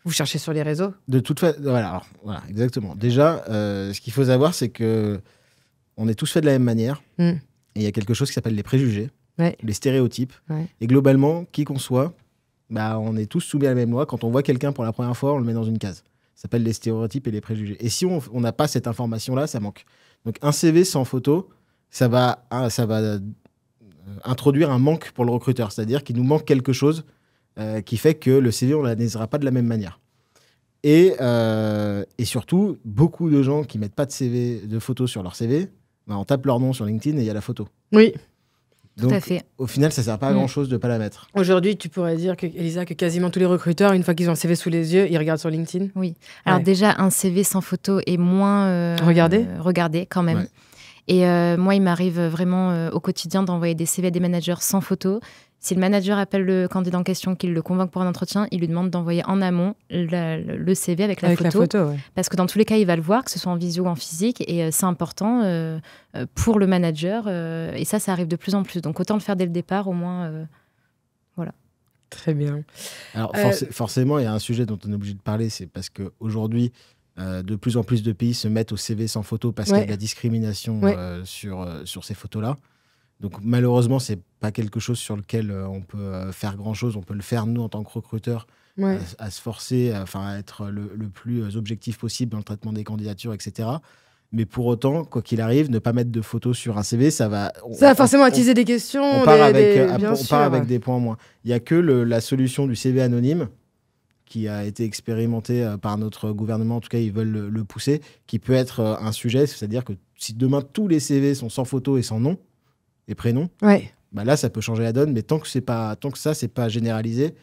S3: vous cherchez sur les réseaux.
S1: De toute façon, voilà, exactement. Déjà, ce qu'il faut savoir, c'est que on est tous faits de la même manière. Et il y a quelque chose qui s'appelle les préjugés, les stéréotypes. Et globalement, qui qu'on soit, on est tous soumis à la même loi. Quand on voit quelqu'un pour la première fois, on le met dans une case. Ça s'appelle les stéréotypes et les préjugés. Et si on n'a pas cette information-là, ça manque. Donc un CV sans photo, ça va introduire un manque pour le recruteur. C'est-à-dire qu'il nous manque quelque chose qui fait que le CV, on ne l'analysera pas de la même manière. Et surtout, beaucoup de gens qui ne mettent pas de photos sur leur CV, on tape leur nom sur LinkedIn et il y a la photo.
S3: Oui.
S1: Donc,
S2: tout à fait.
S1: Au final, ça ne sert pas à grand-chose de ne pas la mettre.
S3: Aujourd'hui, tu pourrais dire, Elisa, que quasiment tous les recruteurs, une fois qu'ils ont un CV sous les yeux, ils regardent sur LinkedIn.
S2: Oui. Alors déjà, un CV sans photo est moins regardé quand même. Ouais. Et moi, il m'arrive vraiment au quotidien d'envoyer des CV à des managers sans photo. Si le manager appelle le candidat en question, qu'il le convoque pour un entretien, il lui demande d'envoyer en amont le CV avec la photo. Parce que dans tous les cas, il va le voir, que ce soit en visio ou en physique. Et c'est important pour le manager. Et ça arrive de plus en plus. Donc autant le faire dès le départ, au moins. Voilà.
S3: Très bien.
S1: Alors forcément, il y a un sujet dont on est obligé de parler. C'est parce qu'aujourd'hui, de plus en plus de pays se mettent au CV sans photo parce qu'il y a de la discrimination sur ces photos-là. Donc malheureusement, c'est pas quelque chose sur lequel on peut faire grand-chose. On peut le faire, nous, en tant que recruteurs, à se forcer, à être le plus objectif possible dans le traitement des candidatures, etc. Mais pour autant, quoi qu'il arrive, ne pas mettre de photos sur un CV, ça va
S3: forcément attiser des questions.
S1: On part avec des points en moins. Il n'y a que la solution du CV anonyme qui a été expérimentée par notre gouvernement, en tout cas ils veulent le pousser, qui peut être un sujet, c'est-à-dire que si demain tous les CV sont sans photo et sans nom et prénom, là ça peut changer la donne, mais tant que ça c'est pas généralisé,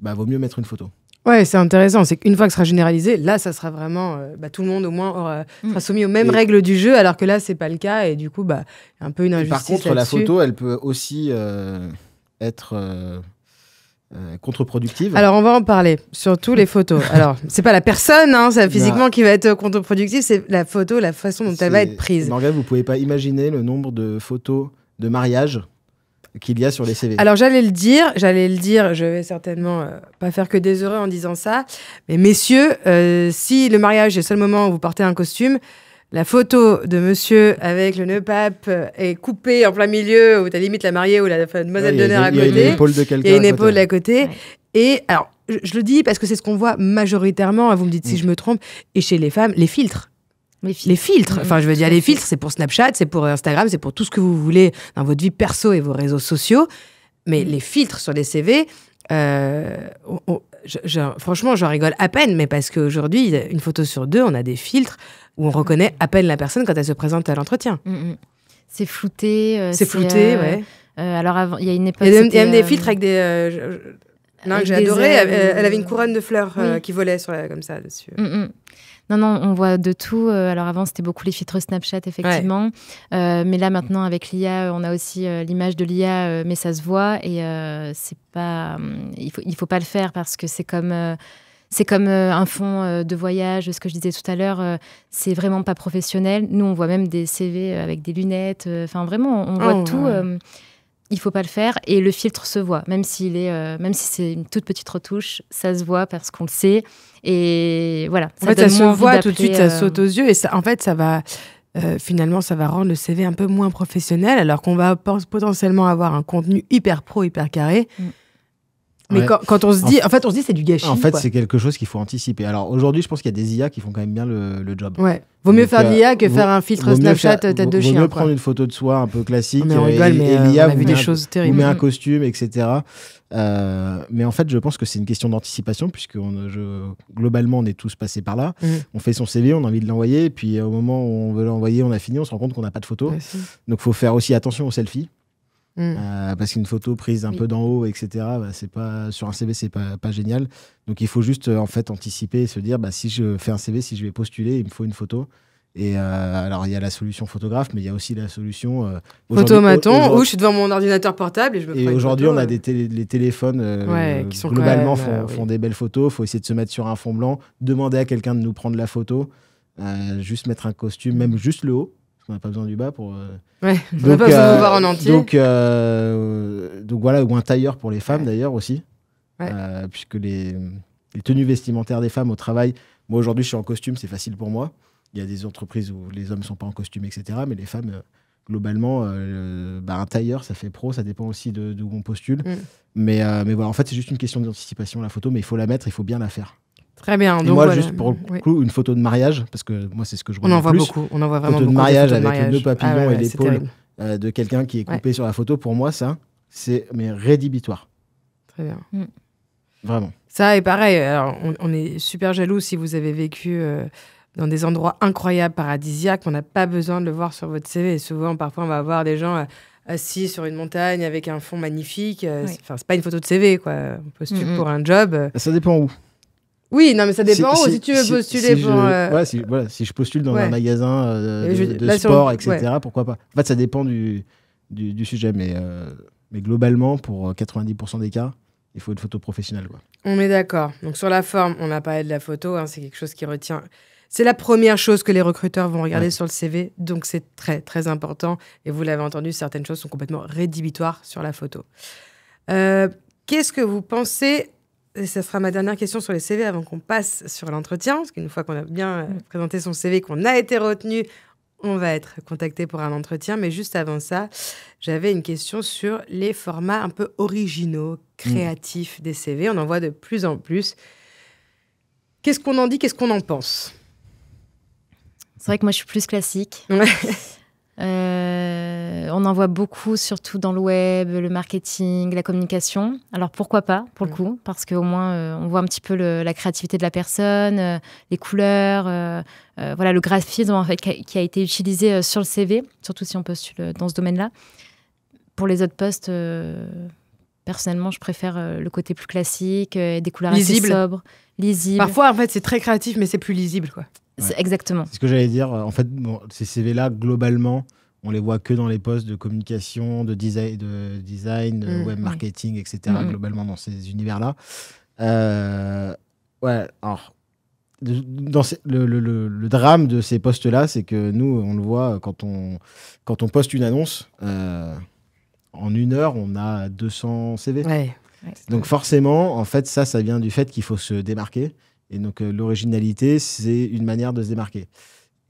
S1: vaut mieux mettre une photo.
S3: Ouais, c'est intéressant, c'est qu'une fois que ce sera généralisé, là ça sera vraiment, tout le monde au moins sera soumis aux mêmes règles du jeu, alors que là c'est pas le cas et du coup un peu une injustice.
S1: Par contre, la photo, elle peut aussi être contre-productive.
S3: Alors on va en parler, surtout les photos. Alors c'est pas la personne, c'est physiquement qui va être contre-productive, c'est la photo, la façon dont elle va être prise.
S1: Morgane, vous pouvez pas imaginer le nombre de photos de mariage qu'il y a sur les CV.
S3: Alors j'allais le dire, je vais certainement pas faire que des heureux en disant ça, mais messieurs, si le mariage est le seul moment où vous portez un costume, la photo de monsieur avec le nœud pape est coupée en plein milieu, où tu as limite la mariée ou la demoiselle d'honneur à côté. Il y a une épaule de quelqu'un. Il y a une épaule à côté. Ouais. Et alors, je le dis parce que c'est ce qu'on voit majoritairement, vous me dites si je me trompe, et chez les femmes, les filtres. Les filtres. Enfin, je veux dire, les filtres, c'est pour Snapchat, c'est pour Instagram, c'est pour tout ce que vous voulez dans votre vie perso et vos réseaux sociaux. Mais les filtres sur les CV, franchement, j'en rigole à peine, mais parce qu'aujourd'hui, une photo sur deux, on a des filtres où on reconnaît à peine la personne quand elle se présente à l'entretien.
S2: C'est flouté.
S3: C'est flouté, ouais.
S2: Alors, avant, il y a une époque.
S3: Il y a même des filtres avec des. Non,
S2: avec
S3: j'ai
S2: des
S3: adoré.
S2: ailes,
S3: Elle avait une couronne de fleurs
S2: oui.
S3: qui volait comme ça dessus.
S2: Non, on voit de tout. Alors avant, c'était beaucoup les filtres Snapchat, effectivement. Mais là, maintenant, avec l'IA, on a aussi l'image de l'IA, mais ça se voit. Et c'est pas, il faut pas le faire parce que c'est comme un fond de voyage, ce que je disais tout à l'heure. C'est vraiment pas professionnel. Nous, on voit même des CV avec des lunettes. Enfin, vraiment, on voit tout. Ouais. Il faut pas le faire et le filtre se voit, même si c'est une toute petite retouche, ça se voit parce qu'on le sait et voilà.
S3: En fait, ça se voit tout de suite, ça saute aux yeux et ça, en fait, ça va finalement, ça va rendre le CV un peu moins professionnel, alors qu'on va potentiellement avoir un contenu hyper pro, hyper carré. Mais quand on se dit, on se dit c'est du gâchis.
S1: En fait, c'est quelque chose qu'il faut anticiper. Alors aujourd'hui, je pense qu'il y a des IA qui font quand même bien le job.
S3: Ouais. Vaut mieux faire de l'IA que faire un filtre Snapchat tête de chien.
S1: Vaut mieux prendre une photo de soi un peu classique.
S3: Mais on rigole, mais
S1: l'IA
S3: on a vu des choses terribles.
S1: Vous met un costume, etc. Mais en fait, je pense que c'est une question d'anticipation, puisque globalement, on est tous passés par là. On fait son CV, on a envie de l'envoyer, et puis au moment où on veut l'envoyer, on a fini, on se rend compte qu'on n'a pas de photo. Donc, il faut faire aussi attention aux selfies. Parce qu'une photo prise un peu d'en haut, etc., c'est pas, sur un CV, c'est pas génial. Donc il faut juste en fait anticiper et se dire si je fais un CV, si je vais postuler, il me faut une photo. Et alors il y a la solution photographe, mais il y a aussi la solution
S3: photomaton, où je suis devant mon ordinateur portable et je me prends une
S1: aujourd'hui,
S3: photo,
S1: on a les téléphones qui sont globalement font des belles photos. Il faut essayer de se mettre sur un fond blanc, demander à quelqu'un de nous prendre la photo, juste mettre un costume, même juste le haut. On n'a pas besoin du bas pour.
S3: On n'a pas besoin de voir en entier.
S1: Donc voilà, ou un tailleur pour les femmes d'ailleurs aussi. Puisque les tenues vestimentaires des femmes au travail. Moi aujourd'hui, je suis en costume, c'est facile pour moi. Il y a des entreprises où les hommes ne sont pas en costume, etc. Mais les femmes, globalement, un tailleur, ça fait pro. Ça dépend aussi d'où on postule. Mais voilà, en fait, c'est juste une question d'anticipation, la photo. Mais il faut la mettre, il faut bien la faire.
S3: Très bien.
S1: Et donc moi, juste pour le coup, une photo de mariage, parce que moi, c'est ce que je vois.
S3: On en voit beaucoup. On en voit vraiment
S1: beaucoup.
S3: Photo de
S1: mariage avec le nœud papillon et l'épaule de quelqu'un qui est coupé sur la photo. Pour moi, ça, c'est rédhibitoire.
S3: Très bien.
S1: Vraiment.
S3: Ça est pareil. Alors, on est super jaloux si vous avez vécu dans des endroits incroyables, paradisiaques. On n'a pas besoin de le voir sur votre CV. Et souvent, parfois, on va voir des gens assis sur une montagne avec un fond magnifique. Enfin, c'est pas une photo de CV, quoi. On postule pour un job.
S1: Ça dépend où.
S3: Oui, non, mais ça dépend. Si tu veux postuler pour...
S1: si je postule dans un magasin de sport, etc., pourquoi pas. En fait, ça dépend du sujet, mais globalement, pour 90% des cas, il faut une photo professionnelle, quoi.
S3: On est d'accord. Donc, sur la forme, on a parlé de la photo. C'est quelque chose qui retient... C'est la première chose que les recruteurs vont regarder sur le CV. Donc, c'est très, très important. Et vous l'avez entendu, certaines choses sont complètement rédhibitoires sur la photo. Qu'est-ce que vous pensez... Et ça sera ma dernière question sur les CV avant qu'on passe sur l'entretien. Parce qu'une fois qu'on a bien présenté son CV, qu'on a été retenu, on va être contacté pour un entretien. Mais juste avant ça, j'avais une question sur les formats un peu originaux, créatifs des CV. On en voit de plus en plus. Qu'est-ce qu'on en dit? Qu'est-ce qu'on en pense?
S2: C'est vrai que moi, je suis plus classique. On en voit beaucoup, surtout dans le web, le marketing, la communication. Alors pourquoi pas, pour le coup, parce qu'au moins, on voit un petit peu la créativité de la personne, les couleurs, voilà, le graphisme en fait, qui a été utilisé sur le CV, surtout si on postule dans ce domaine-là. Pour les autres postes, personnellement, je préfère le côté plus classique, des couleurs assez sobres, lisibles.
S3: Parfois, en fait, c'est très créatif, mais c'est plus lisible, quoi.
S2: Exactement.
S1: C'est ce que j'allais dire. En fait, ces CV-là, globalement, on les voit que dans les postes de communication, de design, de web marketing, etc., globalement dans ces univers-là. Alors, le drame de ces postes-là, c'est que nous, on le voit quand on poste une annonce, en 1 heure, on a 200 CV. Donc forcément, en fait, ça vient du fait qu'il faut se démarquer. Et donc, l'originalité, c'est une manière de se démarquer.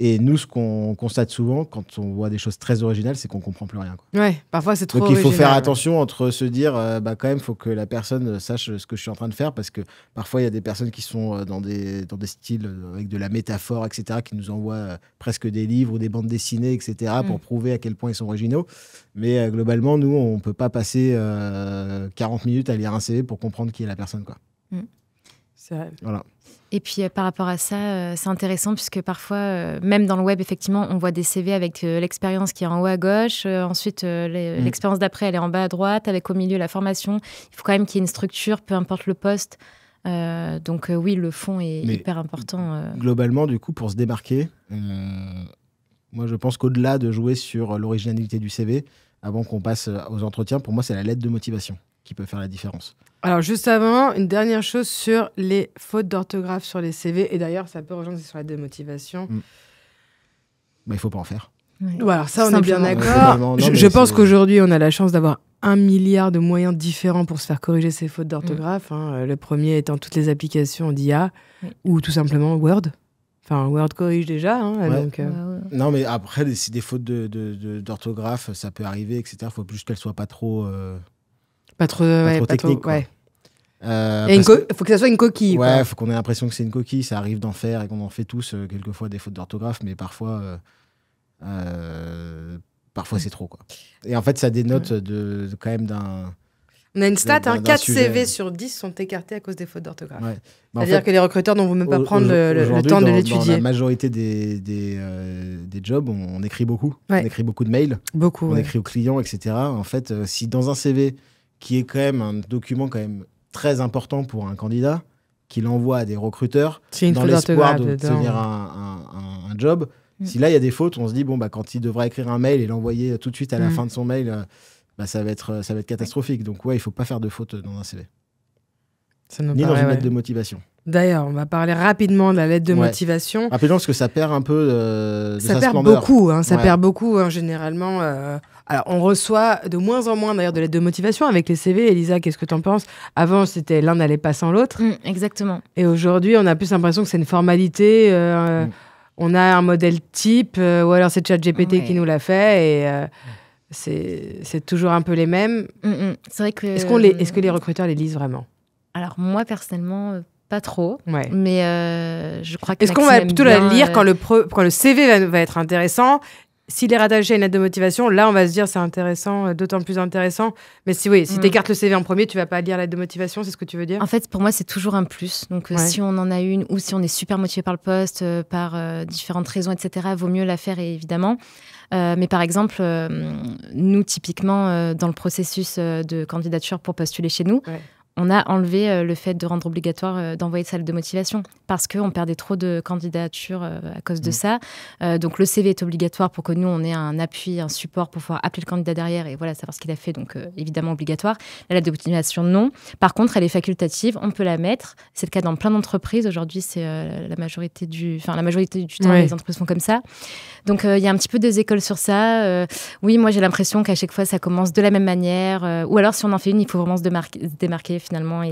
S1: Et nous, ce qu'on constate souvent, quand on voit des choses très originales, c'est qu'on ne comprend plus rien, quoi.
S3: Ouais, parfois, c'est trop
S1: donc,
S3: original.
S1: Il faut faire attention entre se dire, quand même, il faut que la personne sache ce que je suis en train de faire, parce que parfois, il y a des personnes qui sont dans des styles avec de la métaphore, etc., qui nous envoient presque des livres ou des bandes dessinées, etc., pour prouver à quel point ils sont originaux. Mais globalement, nous, on ne peut pas passer 40 minutes à lire un CV pour comprendre qui est la personne, quoi.
S3: C'est vrai.
S1: Voilà.
S2: Et puis par rapport à ça, c'est intéressant puisque parfois, même dans le web, effectivement, on voit des CV avec l'expérience qui est en haut à gauche. Ensuite, l'expérience d'après, elle est en bas à droite, avec au milieu la formation. Il faut quand même qu'il y ait une structure, peu importe le poste. Donc oui, le fond est hyper important.
S1: Globalement, du coup, pour se démarquer, moi, je pense qu'au-delà de jouer sur l'originalité du CV, avant qu'on passe aux entretiens, pour moi, c'est la lettre de motivation qui peut faire la différence.
S3: Alors, juste avant, une dernière chose sur les fautes d'orthographe sur les CV. Et d'ailleurs, ça peut rejoindre sur la lettre de motivation.
S1: Il ne faut pas en faire.
S2: Ouais.
S3: Bon, alors ça, on est bien
S1: Simplement.
S3: d'accord. Je pense qu'aujourd'hui, on a la chance d'avoir 1 milliard de moyens différents pour se faire corriger ces fautes d'orthographe. Le premier étant toutes les applications d'IA ou tout simplement Word. Enfin, Word corrige déjà. Donc,
S1: Non, mais après, des fautes d'orthographe, ça peut arriver, etc. Il faut juste qu'elles ne soient pas trop...
S3: Pas trop
S1: technique.
S3: Ouais. Il faut que ça soit une coquille.
S1: Ouais, il faut qu'on ait l'impression que c'est une coquille. Ça arrive d'en faire et qu'on en fait tous quelquefois des fautes d'orthographe, mais parfois c'est trop, quoi. Et en fait, ça dénote quand même d'un...
S3: On a une stat, 4
S1: sujet.
S3: CV sur 10 sont écartés à cause des fautes d'orthographe.
S1: Ouais.
S3: C'est-à-dire que les recruteurs n'ont même pas prendre le temps de l'étudier.
S1: Dans la majorité des jobs, on écrit beaucoup.
S3: Ouais.
S1: On écrit beaucoup de mails.
S3: On
S1: écrit aux clients, etc. En fait, si dans un CV, qui est quand même un document quand même très important pour un candidat, qu'il envoie à des recruteurs dans l'espoir d'obtenir un job, si là, il y a des fautes, on se dit, quand il devra écrire un mail et l'envoyer tout de suite à la fin de son mail... ça va être catastrophique. Donc, il ne faut pas faire de fautes dans un CV. Ni dans une lettre de motivation.
S3: D'ailleurs, on va parler rapidement de la lettre de motivation.
S1: Rapidement, parce que ça perd un peu de sa
S3: splendeur. Ça perd beaucoup,
S1: perd beaucoup,
S3: généralement. Alors, on reçoit de moins en moins, d'ailleurs, de lettres de motivation avec les CV. Elisa, qu'est-ce que tu en penses ? Avant, c'était l'un n'allait pas sans l'autre.
S2: Exactement.
S3: Et aujourd'hui, on a plus l'impression que c'est une formalité. On a un modèle type, ou alors c'est ChatGPT qui nous l'a fait. Et... c'est toujours un peu les mêmes.
S2: C'est vrai que...
S3: Est-ce que les recruteurs les lisent vraiment ?
S2: Alors moi, personnellement, pas trop.
S3: Ouais.
S2: Mais je crois que...
S3: Est-ce qu'on va plutôt la lire quand le CV va être intéressant ? S'il est rattaché à une lettre de motivation, là, on va se dire c'est intéressant, d'autant plus intéressant. Mais si tu écartes le CV en premier, tu vas pas lire la lettre de motivation, c'est ce que tu veux dire ?
S2: En fait, pour moi, c'est toujours un plus. Donc, si on en a une ou si on est super motivé par le poste, par différentes raisons, etc., vaut mieux la faire, évidemment. Mais par exemple, nous, typiquement, dans le processus de candidature pour postuler chez nous, on a enlevé le fait de rendre obligatoire d'envoyer sa lettre de motivation parce qu'on perdait trop de candidatures à cause de ça. Donc, le CV est obligatoire pour que nous, on ait un appui, un support pour pouvoir appeler le candidat derrière et savoir ce qu'il a fait. Donc, évidemment, obligatoire. La lettre de motivation, non. Par contre, elle est facultative. On peut la mettre. C'est le cas dans plein d'entreprises. Aujourd'hui, c'est la majorité du temps, les entreprises font comme ça. Donc, il y a un petit peu des écoles sur ça. Oui, moi, j'ai l'impression qu'à chaque fois, ça commence de la même manière. Ou alors, si on en fait une, il faut vraiment se démarquer finalement.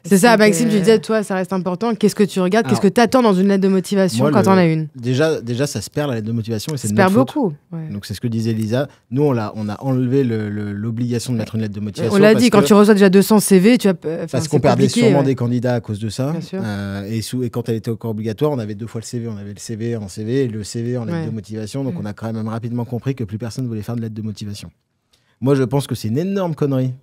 S3: C'est ça, Maxime, tu disais, toi, ça reste important. Qu'est-ce que tu regardes ? Qu'est-ce que tu attends dans une lettre de motivation quand on a une ?
S1: Déjà, ça se perd, la lettre de motivation. Et c'est
S3: ça se perd beaucoup.
S1: Ouais. Donc, c'est ce que disait Lisa. Nous, on a enlevé l'obligation de mettre une lettre de motivation.
S3: On l'a dit, quand tu reçois déjà 200 CV,
S1: parce qu'on perdait sûrement des candidats à cause de ça.
S3: Bien sûr.
S1: Et quand elle était encore obligatoire, on avait 2 fois le CV. On avait le CV en CV et le CV en lettre de motivation. Donc, on a quand même rapidement compris que plus personne ne voulait faire de lettre de motivation. Moi, je pense que c'est une énorme connerie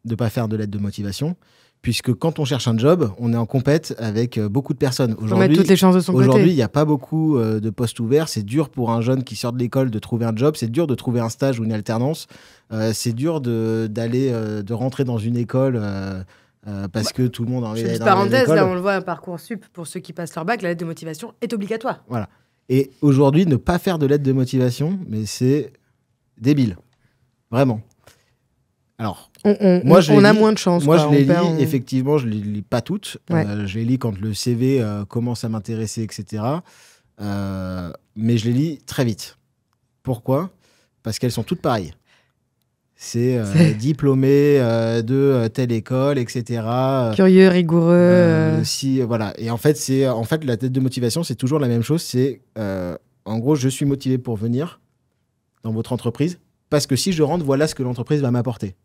S1: de ne pas faire de lettre de motivation. Puisque quand on cherche un job, on est en compète avec beaucoup de personnes.
S3: Il faut mettre toutes les chances de son côté.
S1: Aujourd'hui, il n'y a pas beaucoup de postes ouverts. C'est dur pour un jeune qui sort de l'école de trouver un job. C'est dur de trouver un stage ou une alternance. C'est dur de rentrer dans une école parce que tout le monde a envie d'aller dans l'école.
S3: Parenthèse, là, on le voit, un Parcoursup, pour ceux qui passent leur bac, la lettre de motivation est obligatoire.
S1: Voilà. Et aujourd'hui, ne pas faire de lettre de motivation, mais c'est débile. Vraiment. Alors...
S3: Moi, on a moins de chance.
S1: Moi, je les lis, effectivement, je les lis pas toutes. Je les lis quand le CV commence à m'intéresser, etc. Mais je les lis très vite. Pourquoi ? Parce qu'elles sont toutes pareilles. C'est diplômé de telle école, etc.
S3: Curieux, rigoureux.
S1: Voilà. Et en fait, la lettre de motivation, c'est toujours la même chose. C'est, en gros, je suis motivé pour venir dans votre entreprise parce que si je rentre, voilà ce que l'entreprise va m'apporter.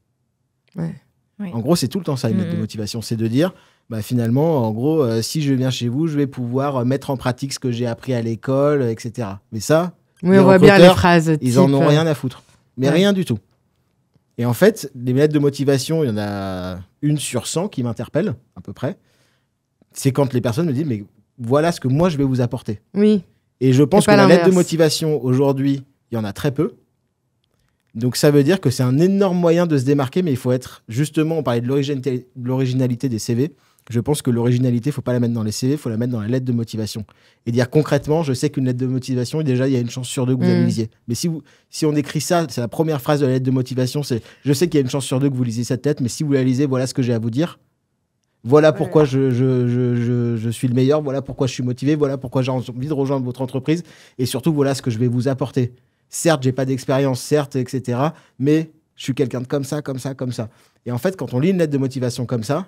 S2: Ouais.
S1: En gros, c'est tout le temps ça, une lettre de motivation. C'est de dire, finalement, en gros, si je viens chez vous, je vais pouvoir mettre en pratique ce que j'ai appris à l'école, etc. Mais ça,
S3: on voit bien les phrases.
S1: Ils en ont rien à foutre. Mais rien du tout. Et en fait, les lettres de motivation, il y en a 1 sur 100 qui m'interpellent, à peu près. c'est quand les personnes me disent, mais voilà ce que moi, je vais vous apporter.
S3: Oui.
S1: Et je pense
S3: Et
S1: que
S3: pas
S1: la lettre de
S3: l'inverse.
S1: motivation, aujourd'hui, il y en a très peu. Donc ça veut dire que c'est un énorme moyen de se démarquer, mais il faut être, justement, on parlait de l'originalité des CV. Je pense que l'originalité, il ne faut pas la mettre dans les CV, il faut la mettre dans la lettre de motivation. Et dire concrètement, je sais qu'une lettre de motivation, déjà, il y a une chance sur deux que vous la lisiez. Mais si on écrit ça, c'est la première phrase de la lettre de motivation, c'est « Je sais qu'il y a une chance sur deux que vous lisiez cette lettre, mais si vous la lisez, voilà ce que j'ai à vous dire. Voilà pourquoi je suis le meilleur, voilà pourquoi je suis motivé, voilà pourquoi j'ai envie de rejoindre votre entreprise, et surtout, voilà ce que je vais vous apporter. Certes, j'ai pas d'expérience, certes, etc., mais je suis quelqu'un de comme ça, comme ça, comme ça. » Et en fait, quand on lit une lettre de motivation comme ça,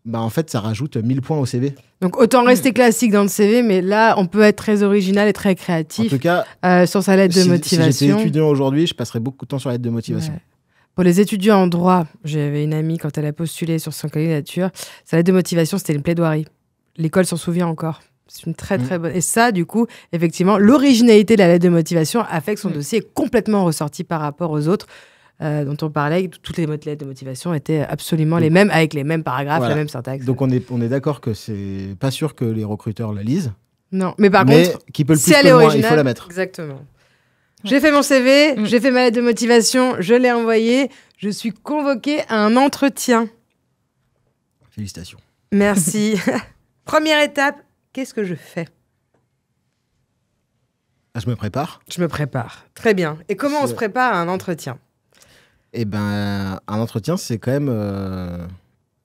S1: bah en fait, ça rajoute 1000 points au CV.
S3: Donc, autant rester classique dans le CV, mais là, on peut être très original et très
S1: En
S3: créatif
S1: tout cas,
S3: sur sa lettre de
S1: si
S3: motivation.
S1: j'étais étudiant aujourd'hui, je passerais beaucoup de temps sur la lettre de motivation.
S3: Ouais. Pour les étudiants en droit, j'avais une amie, quand elle a postulé sur son candidature, sa lettre de motivation, c'était une plaidoirie. L'école s'en souvient encore. C'est une très, très bonne... Et ça, du coup, effectivement, l'originalité de la lettre de motivation a fait que son dossier est complètement ressorti par rapport aux autres dont on parlait. Toutes les lettres de motivation étaient absolument les mêmes, avec les mêmes paragraphes,
S1: Voilà.
S3: la même syntaxe.
S1: Donc on est d'accord que c'est pas sûr que les recruteurs la lisent.
S3: Non, mais par
S1: mais
S3: contre,
S1: qui peut le
S3: si
S1: plus
S3: elle
S1: que
S3: est
S1: le moins,
S3: originale,
S1: il faut la mettre.
S3: Exactement. J'ai fait mon CV, j'ai fait ma lettre de motivation, je l'ai envoyé, je suis convoquée à un entretien.
S1: Félicitations.
S3: Merci. Première étape, qu'est-ce que je fais?
S1: Ah, je me prépare.
S3: Je me prépare. Très bien. Et comment on se prépare à un entretien?
S1: Eh ben, un entretien, c'est quand même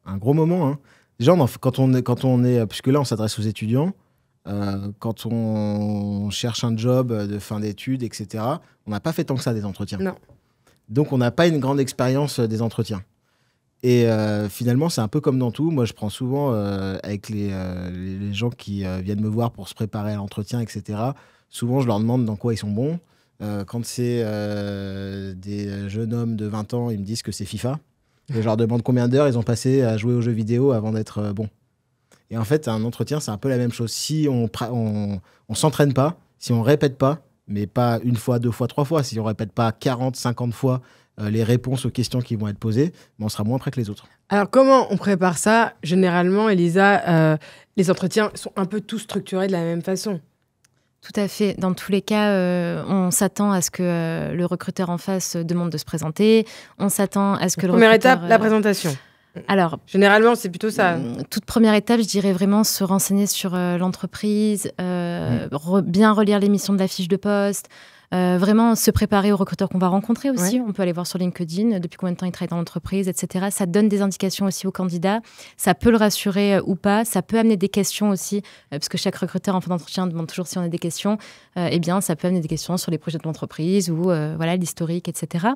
S1: un gros moment. Hein. Déjà, quand on est, puisque là, on s'adresse aux étudiants. Quand on cherche un job de fin d'études, etc., on n'a pas fait tant que ça des entretiens.
S3: Non.
S1: Donc, on n'a pas une grande expérience des entretiens. Et finalement, c'est un peu comme dans tout. Moi, je prends souvent avec les gens qui viennent me voir pour se préparer à l'entretien, etc. Souvent, je leur demande dans quoi ils sont bons. Quand c'est des jeunes hommes de 20 ans, ils me disent que c'est FIFA. Et je leur demande combien d'heures ils ont passé à jouer aux jeux vidéo avant d'être bons. Et en fait, un entretien, c'est un peu la même chose. Si on s'entraîne pas, si on répète pas, mais pas une fois, deux fois, trois fois, si on répète pas 40, 50 fois les réponses aux questions qui vont être posées, ben on sera moins prêt que les autres.
S3: Alors, comment on prépare ça? Généralement, Elisa, les entretiens sont un peu tous structurés de la même façon.
S2: Tout à fait. Dans tous les cas, on s'attend à ce que le recruteur en face demande de se présenter. On s'attend à ce que le
S3: Première
S2: recruteur...
S3: étape, la présentation.
S2: Alors,
S3: généralement, c'est plutôt ça.
S2: Toute première étape, je dirais vraiment se renseigner sur l'entreprise, bien relire les missions de la fiche de poste, vraiment se préparer au recruteur qu'on va rencontrer aussi. Ouais. On peut aller voir sur LinkedIn depuis combien de temps il travaille dans l'entreprise, etc. Ça donne des indications aussi au candidat. Ça peut le rassurer ou pas. Ça peut amener des questions aussi, parce que chaque recruteur en fin d'entretien demande toujours si on a des questions. Eh bien, ça peut amener des questions sur les projets de l'entreprise ou voilà, l'historique, etc.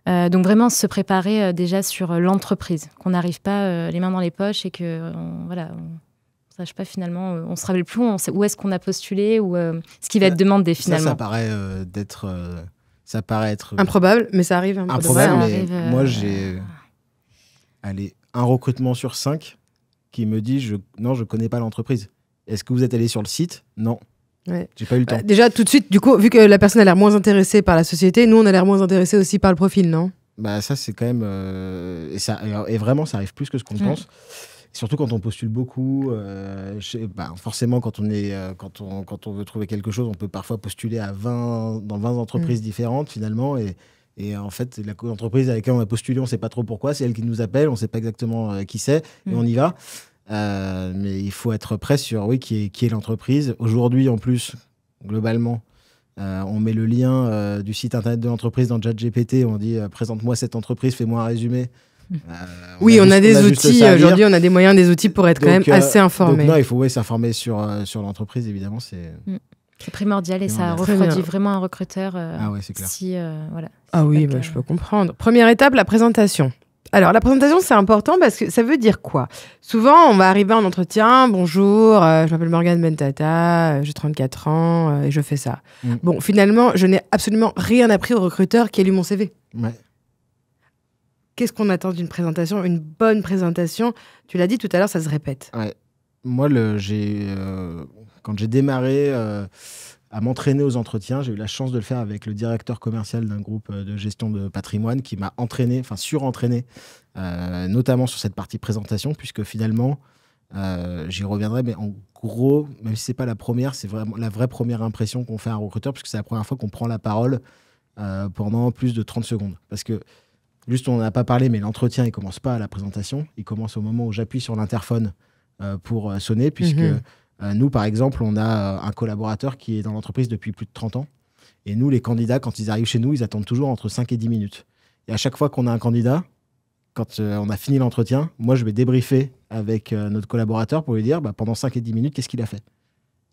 S2: Donc vraiment se préparer déjà sur l'entreprise, qu'on n'arrive pas les mains dans les poches et que voilà, on sache pas finalement, on se rappelle plus où est-ce qu'on a postulé ou ce qui va être demandé finalement.
S1: Ça paraît ça paraît être
S3: improbable, mais ça arrive.
S1: Improbable, mais moi j'ai un recrutement sur 5 qui me dit non, je connais pas l'entreprise. Est-ce que vous êtes allé sur le site? Non. Ouais. J'ai pas eu le temps.
S3: Déjà, tout de suite, du coup, vu que la personne a l'air moins intéressée par la société, nous, on a l'air moins intéressés aussi par le profil, non?
S1: Bah ça, c'est quand même... et vraiment, ça arrive plus que ce qu'on pense. Surtout quand on postule beaucoup. Forcément, quand on veut trouver quelque chose, on peut parfois postuler dans 20 entreprises différentes, finalement. Et en fait, l'entreprise avec laquelle on a postulé, on ne sait pas trop pourquoi. C'est elle qui nous appelle, on ne sait pas exactement qui c'est, et on y va. Mais il faut être prêt sur qui est l'entreprise. Aujourd'hui, en plus, globalement, on met le lien du site internet de l'entreprise dans ChatGPT. On dit présente-moi cette entreprise, fais-moi un résumé.
S3: On a des outils. Aujourd'hui, on a des moyens, des outils pour être quand même assez informé.
S1: Donc, non, il faut s'informer sur l'entreprise, évidemment.
S2: C'est primordial et ça refroidit vraiment un recruteur.
S1: C'est clair.
S3: Je peux comprendre. Première étape, la présentation. Alors, la présentation, c'est important parce que ça veut dire quoi? Souvent, on va arriver en entretien. Bonjour, je m'appelle Morgane Bentata, j'ai 34 ans et je fais ça. Bon, finalement, je n'ai absolument rien appris au recruteur qui a lu mon CV.
S1: Ouais.
S3: Qu'est-ce qu'on attend d'une présentation? Une bonne présentation. Tu l'as dit tout à l'heure, ça se répète.
S1: Ouais. Moi, quand j'ai démarré à m'entraîner aux entretiens, j'ai eu la chance de le faire avec le directeur commercial d'un groupe de gestion de patrimoine qui m'a surentraîné, notamment sur cette partie présentation, puisque finalement, J'y reviendrai, mais en gros, même si c'est pas la première, c'est vraiment la vraie première impression qu'on fait à un recruteur, parce que c'est la première fois qu'on prend la parole pendant plus de 30 secondes. Parce que, juste, on n'en a pas parlé, mais l'entretien, il commence pas à la présentation, il commence au moment où j'appuie sur l'interphone pour sonner, puisque nous, par exemple, on a un collaborateur qui est dans l'entreprise depuis plus de 30 ans, et nous, les candidats, quand ils arrivent chez nous, ils attendent toujours entre 5 et 10 minutes. Et à chaque fois qu'on a un candidat, quand on a fini l'entretien, moi, je vais débriefer avec notre collaborateur pour lui dire, pendant 5 et 10 minutes, qu'est-ce qu'il a fait?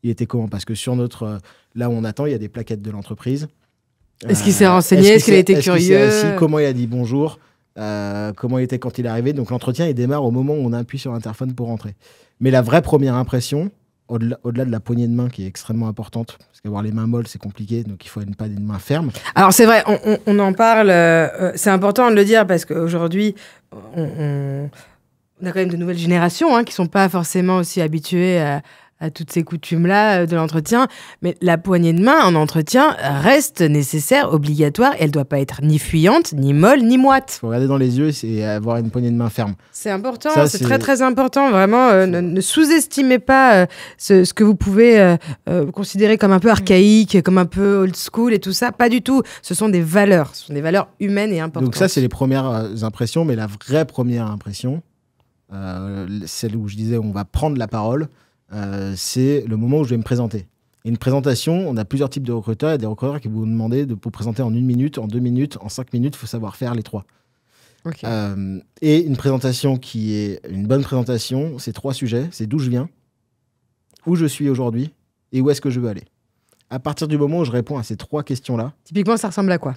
S1: Il était comment? Parce que sur notre... là où on attend, il y a des plaquettes de l'entreprise.
S3: Est-ce qu'il s'est renseigné? Est-ce qu'il a été curieux?
S1: Comment il a dit bonjour? Comment il était quand il est arrivé? Donc l'entretien, il démarre au moment où on appuie sur l'interphone pour rentrer. Mais la vraie première impression, au-delà de la poignée de main qui est extrêmement importante, parce qu'avoir les mains molles, c'est compliqué, donc il faut pas des mains fermes.
S3: Alors c'est vrai, on en parle, c'est important de le dire, parce qu'aujourd'hui, on a quand même de nouvelles générations qui ne sont pas forcément aussi habituées à toutes ces coutumes-là de l'entretien. Mais la poignée de main en entretien reste nécessaire, obligatoire, et elle ne doit pas être ni fuyante, ni molle, ni moite.
S1: Il faut regarder dans les yeux et avoir une poignée de main ferme.
S3: C'est important, c'est très très important. Vraiment, ne sous-estimez pas ce que vous pouvez considérer comme un peu archaïque, comme un peu old school et tout ça. Pas du tout. Ce sont des valeurs humaines et importantes.
S1: Donc ça, c'est les premières impressions, mais la vraie première impression, celle où je disais on va prendre la parole, c'est le moment où je vais me présenter. Et une présentation, on a plusieurs types de recruteurs. Il y a des recruteurs qui vont demander de vous présenter en 1 minute, en 2 minutes, en 5 minutes. Il faut savoir faire les 3.
S3: Okay.
S1: Et une présentation qui est une bonne présentation, c'est 3 sujets. C'est d'où je viens, où je suis aujourd'hui et où est-ce que je veux aller. À partir du moment où je réponds à ces 3 questions-là...
S3: Typiquement, ça ressemble à quoi?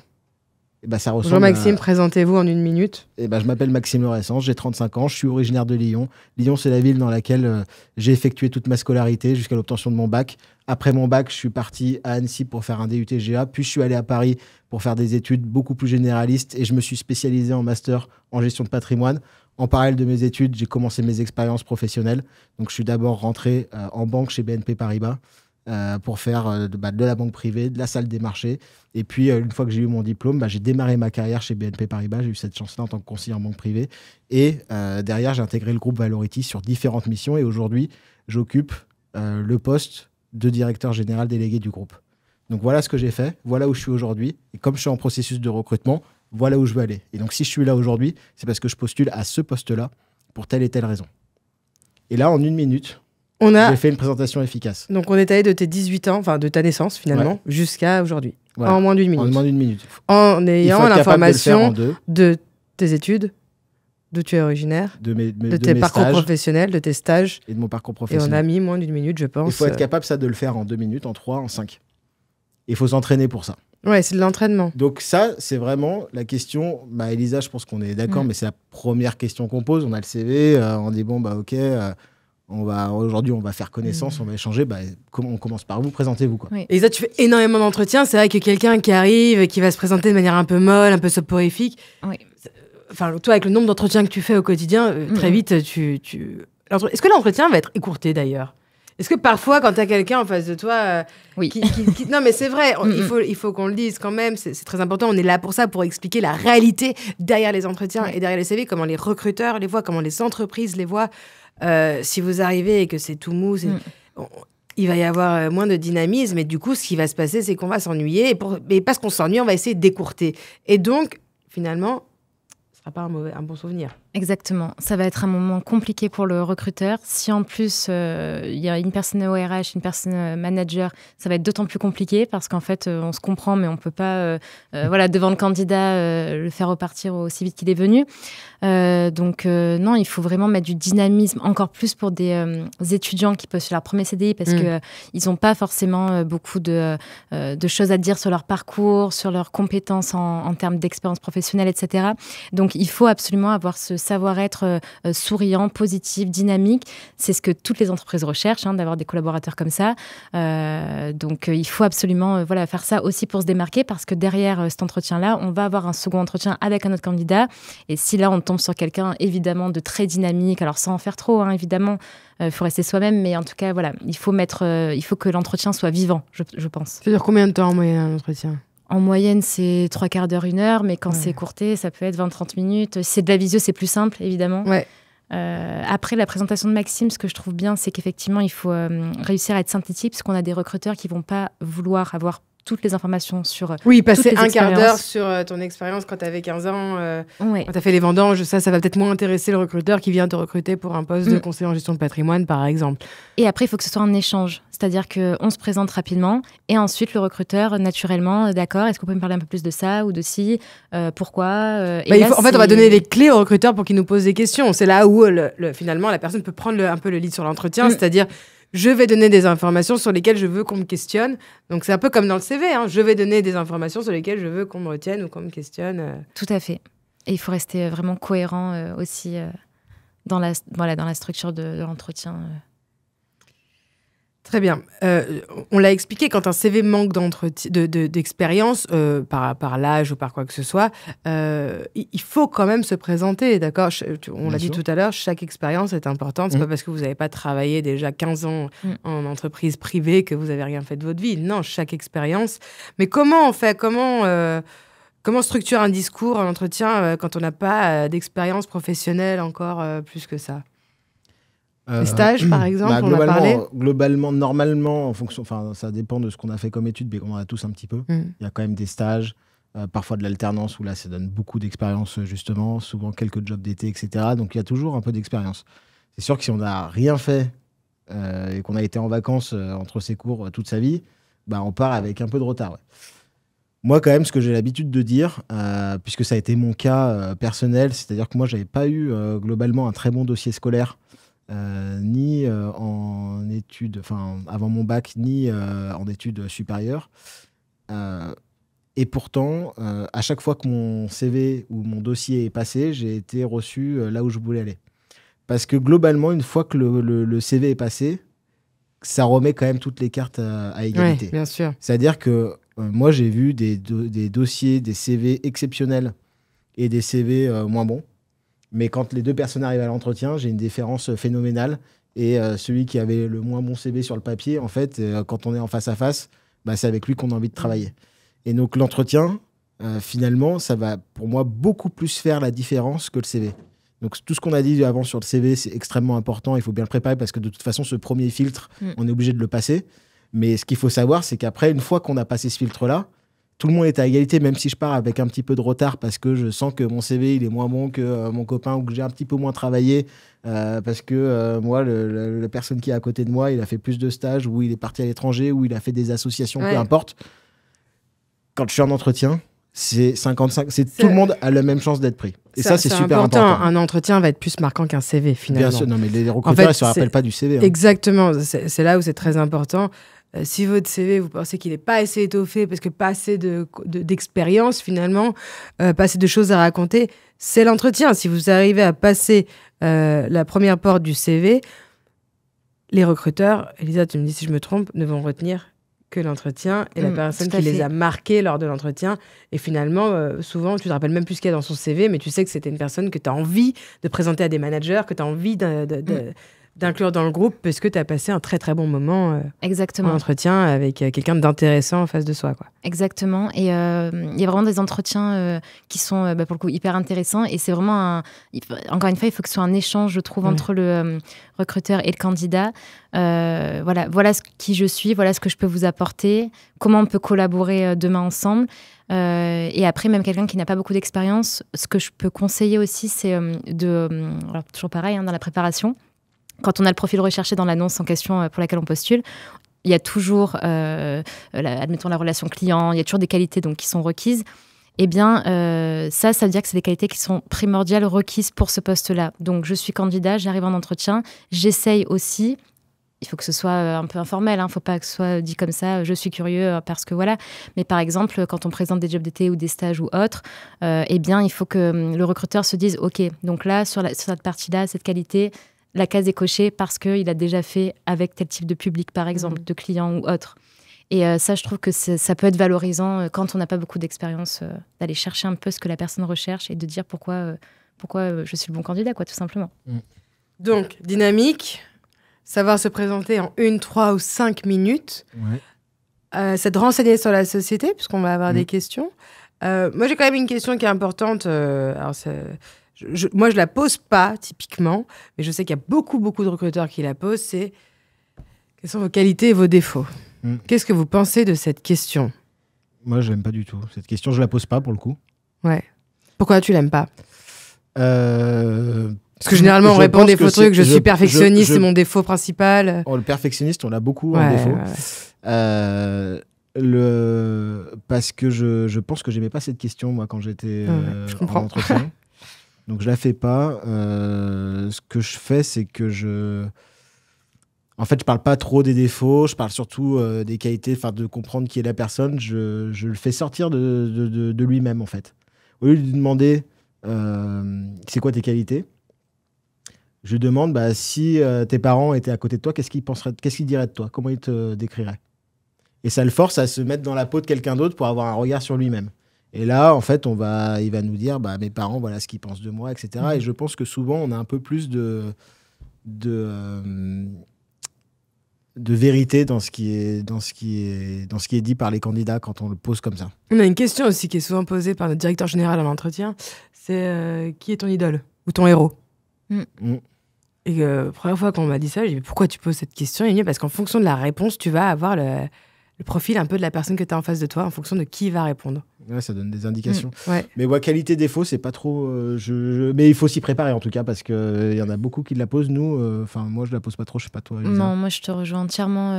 S1: Ça ressemble
S3: Bonjour Maxime, présentez-vous en 1 minute.
S1: Je m'appelle Maxime Lorescence, j'ai 35 ans, je suis originaire de Lyon. Lyon, c'est la ville dans laquelle j'ai effectué toute ma scolarité jusqu'à l'obtention de mon bac. Après mon bac, je suis parti à Annecy pour faire un DUT GA, puis je suis allé à Paris pour faire des études beaucoup plus généralistes et je me suis spécialisé en master en gestion de patrimoine. En parallèle de mes études, j'ai commencé mes expériences professionnelles. Donc, je suis d'abord rentré en banque chez BNP Paribas pour faire de la banque privée, de la salle des marchés. Et puis, une fois que j'ai eu mon diplôme, j'ai démarré ma carrière chez BNP Paribas. J'ai eu cette chance-là en tant que conseiller en banque privée. Et derrière, j'ai intégré le groupe Valority sur différentes missions. Et aujourd'hui, j'occupe le poste de directeur général délégué du groupe. Donc, voilà ce que j'ai fait. Voilà où je suis aujourd'hui. Et comme je suis en processus de recrutement, voilà où je veux aller. Et donc, si je suis là aujourd'hui, c'est parce que je postule à ce poste-là pour telle et telle raison. Et là, en 1 minute... J'ai fait une présentation efficace.
S3: Donc, on est allé de tes 18 ans, enfin de ta naissance finalement, jusqu'à aujourd'hui. Voilà. En moins d'1 minute.
S1: En moins d'1 minute.
S3: En ayant l'information de tes études, d'où tu es originaire, de tes parcours professionnels, de tes stages.
S1: Et de mon parcours professionnel.
S3: Et on a mis moins d'1 minute, je pense.
S1: Il faut être capable de le faire en 2 minutes, en 3, en 5. Il faut s'entraîner pour ça.
S3: Ouais, c'est de l'entraînement.
S1: Donc ça, c'est vraiment la question... Elisa, je pense qu'on est d'accord, mais c'est la première question qu'on pose. On a le CV, on dit ok... Aujourd'hui, on va faire connaissance, on va échanger. On commence par vous, présentez-vous. Quoi.
S3: Oui. Et ça, tu fais énormément d'entretiens. C'est vrai que quelqu'un qui arrive, qui va se présenter de manière un peu molle, un peu soporifique. Oui. Enfin, toi, avec le nombre d'entretiens que tu fais au quotidien, très vite, Est-ce que l'entretien va être écourté d'ailleurs? Est-ce que parfois, quand tu as quelqu'un en face de toi,
S2: oui.
S3: Non, mais c'est vrai, il faut qu'on le dise quand même, c'est très important. On est là pour ça, pour expliquer la réalité derrière les entretiens et derrière les CV, comment les recruteurs les voient, comment les entreprises les voient. Si vous arrivez et que c'est tout mou, il va y avoir moins de dynamisme et du coup, ce qui va se passer, c'est qu'on va s'ennuyer et parce qu'on s'ennuie, on va essayer d'écourter. Et donc, finalement, ce ne sera pas un bon souvenir.
S2: Exactement. Ça va être un moment compliqué pour le recruteur. Si en plus, il y a une personne au RH, une personne manager, ça va être d'autant plus compliqué parce qu'en fait, on se comprend, mais on ne peut pas, devant le candidat, le faire repartir aussi vite qu'il est venu. Donc, non, il faut vraiment mettre du dynamisme, encore plus pour des étudiants qui postulent leur premier CDI parce qu'ils n'ont pas forcément beaucoup de choses à dire sur leur parcours, sur leurs compétences en termes d'expérience professionnelle, etc. Donc, il faut absolument avoir ce savoir-être souriant, positif, dynamique. C'est ce que toutes les entreprises recherchent, d'avoir des collaborateurs comme ça. Donc, il faut absolument faire ça aussi pour se démarquer parce que derrière cet entretien-là, on va avoir un second entretien avec un autre candidat. Et si là, on tombe sur quelqu'un, évidemment, de très dynamique, alors sans en faire trop, évidemment, il faut rester soi-même, mais en tout cas, il faut que l'entretien soit vivant, je pense.
S3: Ça dure combien de temps en moyenne un entretien ?
S2: En moyenne, c'est 3/4 d'heure, 1 heure, mais quand c'est courté, ça peut être 20-30 minutes. Si c'est de la visio, c'est plus simple, évidemment.
S3: Ouais.
S2: Après, la présentation de Maxime, ce que je trouve bien, c'est qu'effectivement, il faut réussir à être synthétique, parce qu'on a des recruteurs qui ne vont pas vouloir avoir toutes les informations sur
S3: Oui, passer
S2: toutes les
S3: un quart d'heure
S2: expériences.
S3: sur ton expérience quand tu avais 15 ans,
S2: Ouais.
S3: quand tu as fait les vendanges, ça va peut-être moins intéresser le recruteur qui vient te recruter pour un poste de conseiller en gestion de patrimoine, par exemple.
S2: Et après, il faut que ce soit un échange. C'est-à-dire qu'on se présente rapidement et ensuite le recruteur, naturellement, d'accord, est-ce qu'on peut me parler un peu plus de ça ou de ci pourquoi et là,
S3: en fait, on va donner les clés au recruteur pour qu'il nous pose des questions. C'est là où, finalement, la personne peut prendre un peu le lead sur l'entretien, c'est-à-dire, je vais donner des informations sur lesquelles je veux qu'on me questionne. Donc, c'est un peu comme dans le CV. Je vais donner des informations sur lesquelles je veux qu'on me retienne ou qu'on me questionne.
S2: Tout à fait. Et il faut rester vraiment cohérent aussi dans la structure de l'entretien.
S3: Très bien. On l'a expliqué, quand un CV manque d'expérience, par l'âge ou par quoi que ce soit, il faut quand même se présenter, d'accord ? On l'a dit tout à l'heure, chaque expérience est importante. C'est pas parce que vous n'avez pas travaillé déjà 15 ans en entreprise privée que vous n'avez rien fait de votre vie. Non, chaque expérience. Mais comment on fait ? Comment structure un discours, un entretien, quand on n'a pas d'expérience professionnelle encore plus que ça ? Les stages, par exemple, on a parlé.
S1: Globalement, normalement, en fonction, ça dépend de ce qu'on a fait comme étude, mais on en a tous un petit peu. Il y a quand même des stages, parfois de l'alternance, où là, ça donne beaucoup d'expérience, justement, souvent quelques jobs d'été, etc. Donc, il y a toujours un peu d'expérience. C'est sûr que si on n'a rien fait et qu'on a été en vacances entre ses cours toute sa vie, on part avec un peu de retard. Ouais. Moi, quand même, ce que j'ai l'habitude de dire, puisque ça a été mon cas personnel, c'est-à-dire que moi, je n'avais pas eu globalement un très bon dossier scolaire, ni en études, avant mon bac, ni en études supérieures. Et pourtant, à chaque fois que mon CV ou mon dossier est passé, j'ai été reçu là où je voulais aller. Parce que globalement, une fois que le CV est passé, ça remet quand même toutes les cartes à égalité.
S3: Oui, bien sûr.
S1: C'est-à-dire que moi, j'ai vu des dossiers, des CV exceptionnels et des CV moins bons. Mais quand les deux personnes arrivent à l'entretien, j'ai une différence phénoménale. Et celui qui avait le moins bon CV sur le papier, en fait, quand on est en face à face, c'est avec lui qu'on a envie de travailler. Et donc l'entretien, finalement, ça va pour moi beaucoup plus faire la différence que le CV. Donc tout ce qu'on a dit avant sur le CV, c'est extrêmement important. Il faut bien le préparer parce que de toute façon, ce premier filtre, on est obligé de le passer. Mais ce qu'il faut savoir, c'est qu'après, une fois qu'on a passé ce filtre-là, tout le monde est à égalité, même si je pars avec un petit peu de retard parce que je sens que mon CV il est moins bon que mon copain ou que j'ai un petit peu moins travaillé parce que moi, la personne qui est à côté de moi, il a fait plus de stages ou il est parti à l'étranger ou il a fait des associations, peu importe. Quand je suis en entretien, c'est 55, tout le monde a la même chance d'être pris. Et ça, c'est super important.
S3: Un entretien va être plus marquant qu'un CV, finalement.
S1: Bien sûr, non, mais les recruteurs, ils ne se rappellent pas du CV.
S3: Exactement, c'est là où c'est très important. Si votre CV, vous pensez qu'il n'est pas assez étoffé parce que pas assez d'expérience, finalement, pas assez de choses à raconter, c'est l'entretien. Si vous arrivez à passer la première porte du CV, les recruteurs, Elisa, tu me dis si je me trompe, ne vont retenir que l'entretien et la personne qui les a marqués lors de l'entretien. Et finalement, souvent, tu te rappelles même plus ce qu'il y a dans son CV, mais tu sais que c'était une personne que tu as envie de présenter à des managers, que tu as envie d'inclure dans le groupe parce que tu as passé un très très bon moment en entretien avec quelqu'un d'intéressant en face de soi, quoi.
S2: Exactement. Et il y a vraiment des entretiens qui sont pour le coup hyper intéressants. Et c'est vraiment encore une fois, il faut que ce soit un échange, je trouve, entre le recruteur et le candidat. Voilà qui je suis, voilà ce que je peux vous apporter, comment on peut collaborer demain ensemble. Et après, même quelqu'un qui n'a pas beaucoup d'expérience, ce que je peux conseiller aussi, c'est alors, toujours pareil, dans la préparation, quand on a le profil recherché dans l'annonce en question pour laquelle on postule, il y a toujours, admettons, la relation client, il y a toujours des qualités qui sont requises. Eh bien, ça veut dire que c'est des qualités qui sont primordiales, requises pour ce poste-là. Donc, je suis candidat, j'arrive en entretien, j'essaye aussi. Il faut que ce soit un peu informel, faut pas que ce soit dit comme ça, je suis curieux parce que voilà. Mais par exemple, quand on présente des jobs d'été ou des stages ou autres, eh bien, il faut que le recruteur se dise, OK, donc là, sur cette partie-là, cette qualité, la case est cochée parce qu'il a déjà fait avec tel type de public, par exemple, de clients ou autre. Et ça, je trouve que ça peut être valorisant quand on n'a pas beaucoup d'expérience, d'aller chercher un peu ce que la personne recherche et de dire pourquoi je suis le bon candidat, quoi, tout simplement.
S3: Donc, dynamique, savoir se présenter en 1, 3 ou 5 minutes. C'est de renseigner sur la société, puisqu'on va avoir des questions. Moi, j'ai quand même une question qui est importante. Alors, Moi, je la pose pas, typiquement, mais je sais qu'il y a beaucoup de recruteurs qui la posent, c'est quelles sont vos qualités et vos défauts. Qu'est-ce que vous pensez de cette question?
S1: Moi, je l'aime pas du tout. Cette question, je la pose pas pour le coup.
S3: Ouais. Pourquoi tu l'aimes pas? Parce que généralement, on répond des faux trucs. Je suis perfectionniste, c'est mon défaut principal.
S1: Le perfectionniste, on l'a beaucoup en défaut. Parce que je pense que j'aimais pas cette question, moi, quand j'étais en entretien. Donc, je la fais pas. Ce que je fais, c'est que en fait, je parle pas trop des défauts, je parle surtout des qualités, de comprendre qui est la personne. Je le fais sortir de lui-même, en fait. Au lieu de lui demander c'est quoi tes qualités, je lui demande si tes parents étaient à côté de toi, qu'est-ce qu'ils diraient de toi? Comment ils te décriraient? Et ça le force à se mettre dans la peau de quelqu'un d'autre pour avoir un regard sur lui-même. Et là, en fait, il va nous dire mes parents, voilà ce qu'ils pensent de moi, etc. Et je pense que souvent, on a un peu plus de vérité dans ce qui est dit par les candidats quand on le pose comme ça.
S3: On a une question aussi qui est souvent posée par notre directeur général en entretien, c'est qui est ton idole ou ton héros? Et la première fois qu'on m'a dit ça, j'ai dit pourquoi tu poses cette question? Il m'a dit parce qu'en fonction de la réponse, tu vas avoir le profil un peu de la personne que tu as en face de toi en fonction de qui va répondre.
S1: Ouais, ça donne des indications.
S3: Ouais.
S1: Mais qualité défaut, c'est pas trop. Mais il faut s'y préparer en tout cas parce qu'il y en a beaucoup qui la posent. Nous, moi je la pose pas trop, je sais pas toi. Elisa.
S2: Non, moi je te rejoins entièrement.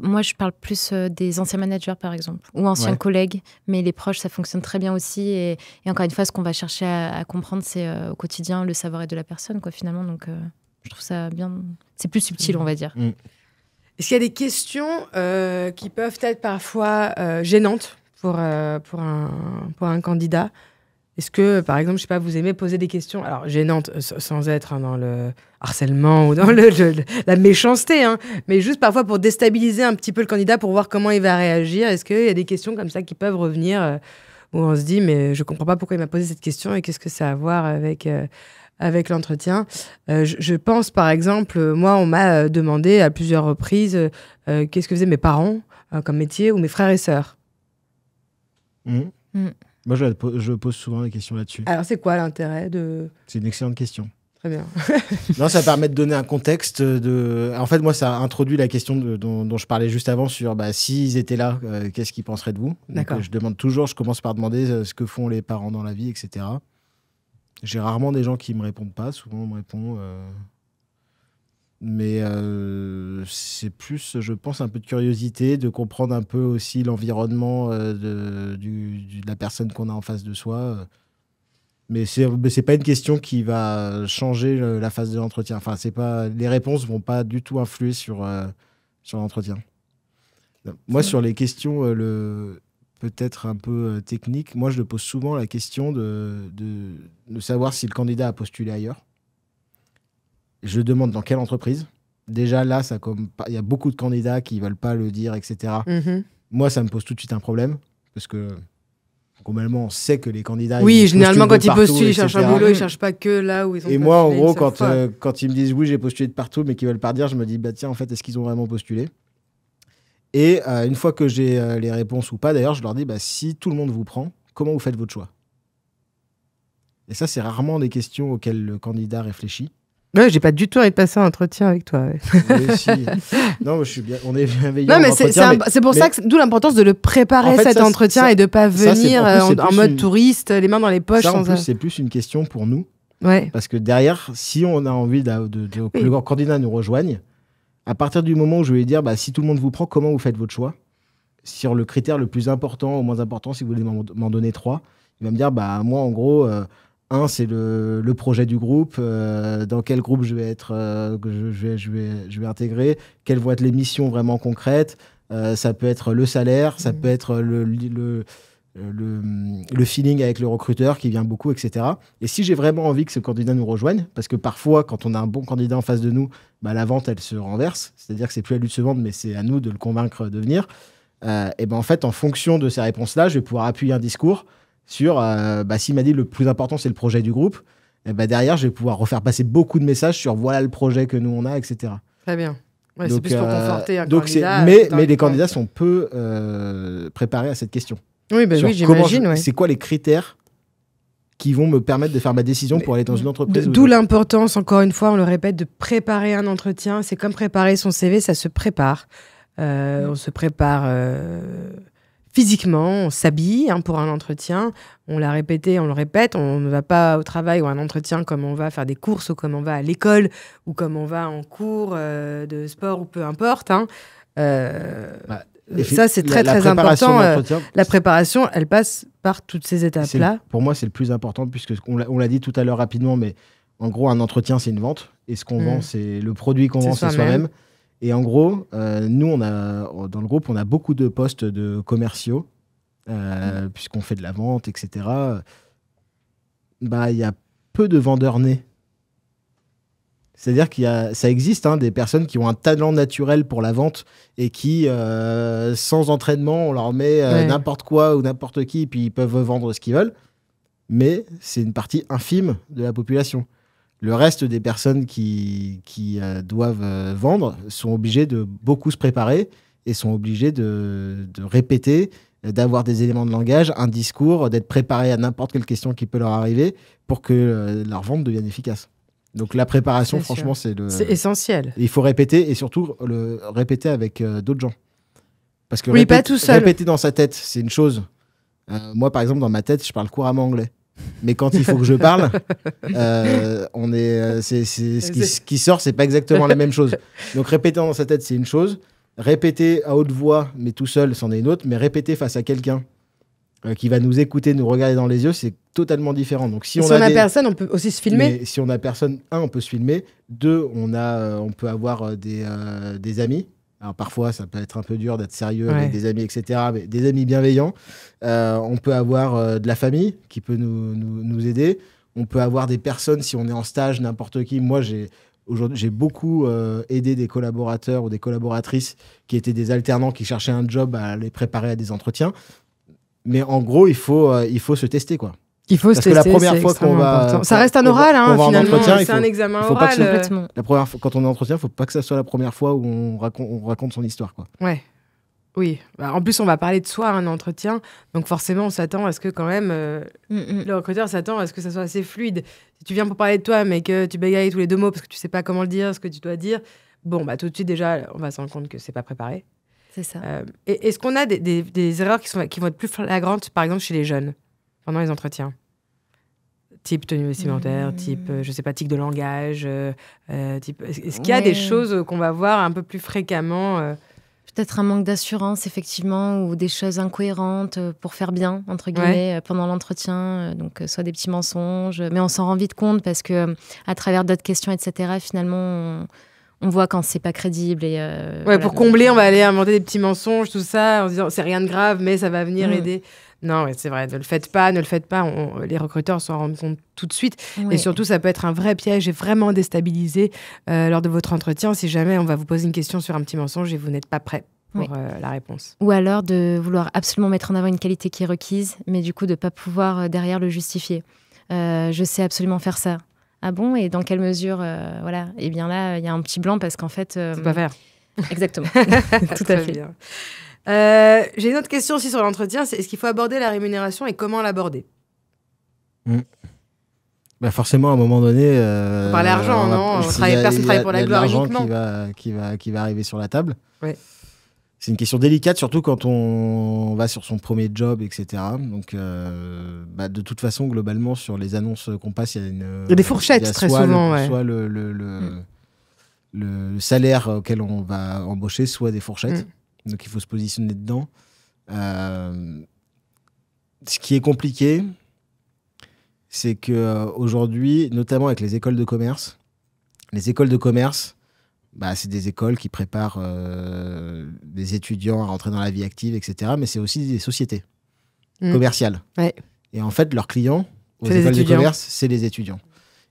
S2: Moi je parle plus des anciens managers par exemple ou anciens collègues, mais les proches ça fonctionne très bien aussi. Et encore une fois, ce qu'on va chercher à comprendre, c'est au quotidien le savoir-être de la personne, quoi, finalement. Donc je trouve ça bien. C'est plus subtil, on va dire.
S3: Est-ce qu'il y a des questions qui peuvent être parfois gênantes pour un candidat? Est-ce que, par exemple, je sais pas, vous aimez poser des questions, alors gênantes, sans être dans le harcèlement ou dans la méchanceté, mais juste parfois pour déstabiliser un petit peu le candidat, pour voir comment il va réagir? Est-ce qu'il y a des questions comme ça qui peuvent revenir où on se dit, mais je comprends pas pourquoi il m'a posé cette question et qu'est-ce que ça a à voir avec l'entretien? Je pense, par exemple, moi, on m'a demandé à plusieurs reprises qu'est-ce que faisaient mes parents comme métier ou mes frères et sœurs.
S1: Moi, je pose souvent des questions là-dessus.
S3: Alors, c'est quoi l'intérêt de...
S1: C'est une excellente question.
S3: Très bien.
S1: Non, ça permet de donner un contexte. En fait, moi, ça introduit la question dont je parlais juste avant sur s'ils étaient là, qu'est-ce qu'ils penseraient de vous?
S3: D'accord.
S1: Donc, je demande toujours, je commence par demander ce que font les parents dans la vie, etc. J'ai rarement des gens qui me répondent pas. Souvent, on me répond. Mais c'est plus, je pense, un peu de curiosité, de comprendre un peu aussi l'environnement de la personne qu'on a en face de soi. Mais c'est pas une question qui va changer la phase de l'entretien. Enfin, les réponses vont pas du tout influer sur l'entretien. Moi, sur les questions peut-être un peu techniques, moi, je pose souvent la question de savoir si le candidat a postulé ailleurs. Je demande dans quelle entreprise. Déjà, là, il y a beaucoup de candidats qui veulent pas le dire, etc. Moi, ça me pose tout de suite un problème parce que globalement, on sait que les candidats...
S3: Oui, généralement, quand ils postulent, ils cherchent un boulot, ils cherchent pas que là où ils ont postulé.
S1: Et moi, en gros, quand ils me disent oui, j'ai postulé de partout, mais qu'ils veulent pas dire, je me dis, tiens, en fait, est-ce qu'ils ont vraiment postulé? Et une fois que j'ai les réponses ou pas, d'ailleurs, je leur dis, si tout le monde vous prend, comment vous faites votre choix? Et ça, c'est rarement des questions auxquelles le candidat réfléchit.
S3: Ouais, j'ai pas du tout envie de passer un entretien avec toi.
S1: Oui, si. Non, on est bienveillant.
S3: Non, mais c'est pour ça que d'où l'importance de le préparer, en fait, cet entretien, et de pas venir en mode touriste, les mains dans les poches.
S1: Ça, en plus, c'est plus une question pour nous.
S3: Ouais.
S1: Parce que derrière, si on a envie que le candidat nous rejoigne, à partir du moment où je vais lui dire, si tout le monde vous prend, comment vous faites votre choix? Sur le critère le plus important au moins important, si vous voulez m'en donner 3, il va me dire, moi, en gros... Un, c'est le projet du groupe, dans quel groupe je vais être, je vais intégrer, quelles vont être les missions vraiment concrètes, ça peut être le salaire, ça peut être le feeling avec le recruteur qui vient beaucoup, etc. Et si j'ai vraiment envie que ce candidat nous rejoigne, parce que parfois, quand on a un bon candidat en face de nous, la vente, elle se renverse, c'est-à-dire que c'est plus à lui de se vendre, mais c'est à nous de le convaincre de venir. Et en fait, en fonction de ces réponses-là, je vais pouvoir appuyer un discours sur, s'il m'a dit le plus important c'est le projet du groupe, derrière je vais pouvoir refaire passer beaucoup de messages sur voilà le projet que nous on a, etc.
S3: Très bien. Ouais, c'est plus pour conforter un candidat.
S1: Mais les candidats sont peu préparés à cette question.
S3: Oui, oui, j'imagine.
S1: C'est quoi les critères qui vont me permettre de faire ma décision pour aller dans une entreprise.
S3: D'où l'importance, encore une fois, on le répète, de préparer un entretien. C'est comme préparer son CV, ça se prépare. On se prépare physiquement, on s'habille pour un entretien. On l'a répété, on le répète. On ne va pas au travail ou à un entretien comme on va faire des courses ou comme on va à l'école ou comme on va en cours de sport ou peu importe. Ça, c'est très, très important. La préparation, elle passe par toutes ces étapes-là.
S1: Pour moi, c'est le plus important, puisque on l'a dit tout à l'heure rapidement, mais en gros, un entretien, c'est une vente. Et ce qu'on vend, c'est le produit qu'on vend, c'est soi-même. Et en gros, nous, dans le groupe, on a beaucoup de postes de commerciaux, puisqu'on fait de la vente, etc. Il y a peu de vendeurs nés. C'est-à-dire ça existe des personnes qui ont un talent naturel pour la vente et qui, sans entraînement, on leur met n'importe quoi ou n'importe qui, et puis ils peuvent vendre ce qu'ils veulent. Mais c'est une partie infime de la population. Le reste des personnes qui doivent vendre sont obligées de beaucoup se préparer et sont obligées de répéter, d'avoir des éléments de langage, un discours, d'être préparé à n'importe quelle question qui peut leur arriver pour que leur vente devienne efficace. Donc la préparation, franchement, c'est
S3: essentiel.
S1: Il faut répéter et surtout le répéter avec d'autres gens. Parce que
S3: pas tout seul.
S1: Répéter dans sa tête, c'est une chose. Moi, par exemple, dans ma tête, je parle couramment anglais. Mais quand il faut que je parle, ce qui sort, c'est pas exactement la même chose. Donc répéter dans sa tête, c'est une chose. Répéter à haute voix, mais tout seul, c'en est une autre. Mais répéter face à quelqu'un qui va nous écouter, nous regarder dans les yeux, c'est totalement différent. Donc si on a
S3: personne, on peut aussi se filmer.
S1: Mais si on a personne, on peut se filmer. 2, on peut avoir des amis. Alors parfois, ça peut être un peu dur d'être sérieux avec des amis, etc. Mais des amis bienveillants. On peut avoir de la famille qui peut nous aider. On peut avoir des personnes, si on est en stage, n'importe qui. Moi, j'ai beaucoup aidé des collaborateurs ou des collaboratrices qui étaient des alternants, qui cherchaient un job à les préparer à des entretiens. Mais en gros, il faut se tester, quoi.
S3: Il faut se tester.
S1: Parce que la première fois qu'on va...
S3: Ça reste un oral, finalement. C'est un examen oral.
S1: La première fois, quand on est en entretien, il ne faut pas que ça soit la première fois où on raconte son histoire, quoi.
S3: Ouais. Oui. En plus, on va parler de soi à un entretien. Donc forcément, on s'attend à ce que quand même... le recruteur s'attend à ce que ça soit assez fluide. Si tu viens pour parler de toi, mais que tu bégayes tous les 2 mots parce que tu ne sais pas comment le dire, ce que tu dois dire, tout de suite, déjà, on va se rendre compte que ce n'est pas préparé.
S2: C'est ça.
S3: Est-ce qu'on a des erreurs qui vont être plus flagrantes, par exemple, chez les jeunes, pendant les entretiens ? Type tenue vestimentaire, type, tic de langage, Est-ce qu'il y a des choses qu'on va voir un peu plus fréquemment
S2: Peut-être un manque d'assurance, effectivement, ou des choses incohérentes pour faire bien, entre guillemets, pendant l'entretien. Donc, soit des petits mensonges. Mais on s'en rend vite compte parce que, à travers d'autres questions, etc., finalement, on voit quand c'est pas crédible.
S3: Pour combler, on va aller inventer des petits mensonges, tout ça, en se disant c'est rien de grave, mais ça va venir aider. Non, c'est vrai, ne le faites pas. Les recruteurs s'en rendent compte tout de suite. Et surtout, ça peut être un vrai piège et vraiment déstabiliser lors de votre entretien si jamais on va vous poser une question sur un petit mensonge et vous n'êtes pas prêt pour la réponse.
S2: Ou alors de vouloir absolument mettre en avant une qualité qui est requise, mais du coup de ne pas pouvoir derrière le justifier. Je sais absolument faire ça. Ah bon ? Et dans quelle mesure voilà. Et bien là, il y a un petit blanc parce qu'en fait...
S3: C'est pas faire.
S2: Exactement. Tout à fait.
S3: Bien. J'ai une autre question aussi sur l'entretien, c'est est-ce qu'il faut aborder la rémunération et comment l'aborder ?
S1: Forcément, à un moment donné...
S3: on parle d'argent, non ? Personne ne travaille pour la gloire uniquement.
S1: Qui va arriver sur la table.
S3: Ouais.
S1: C'est une question délicate, surtout quand on va sur son premier job, etc. Donc, de toute façon, globalement, sur les annonces qu'on passe, il y a
S3: des fourchettes, très souvent.
S1: Soit le salaire auquel on va embaucher, soit des fourchettes. Donc, il faut se positionner dedans. Ce qui est compliqué, c'est qu'aujourd'hui, notamment avec les écoles de commerce, c'est des écoles qui préparent des étudiants à rentrer dans la vie active, etc. Mais c'est aussi des sociétés commerciales. Ouais. Et en fait, leurs clients aux écoles de commerce, c'est les étudiants.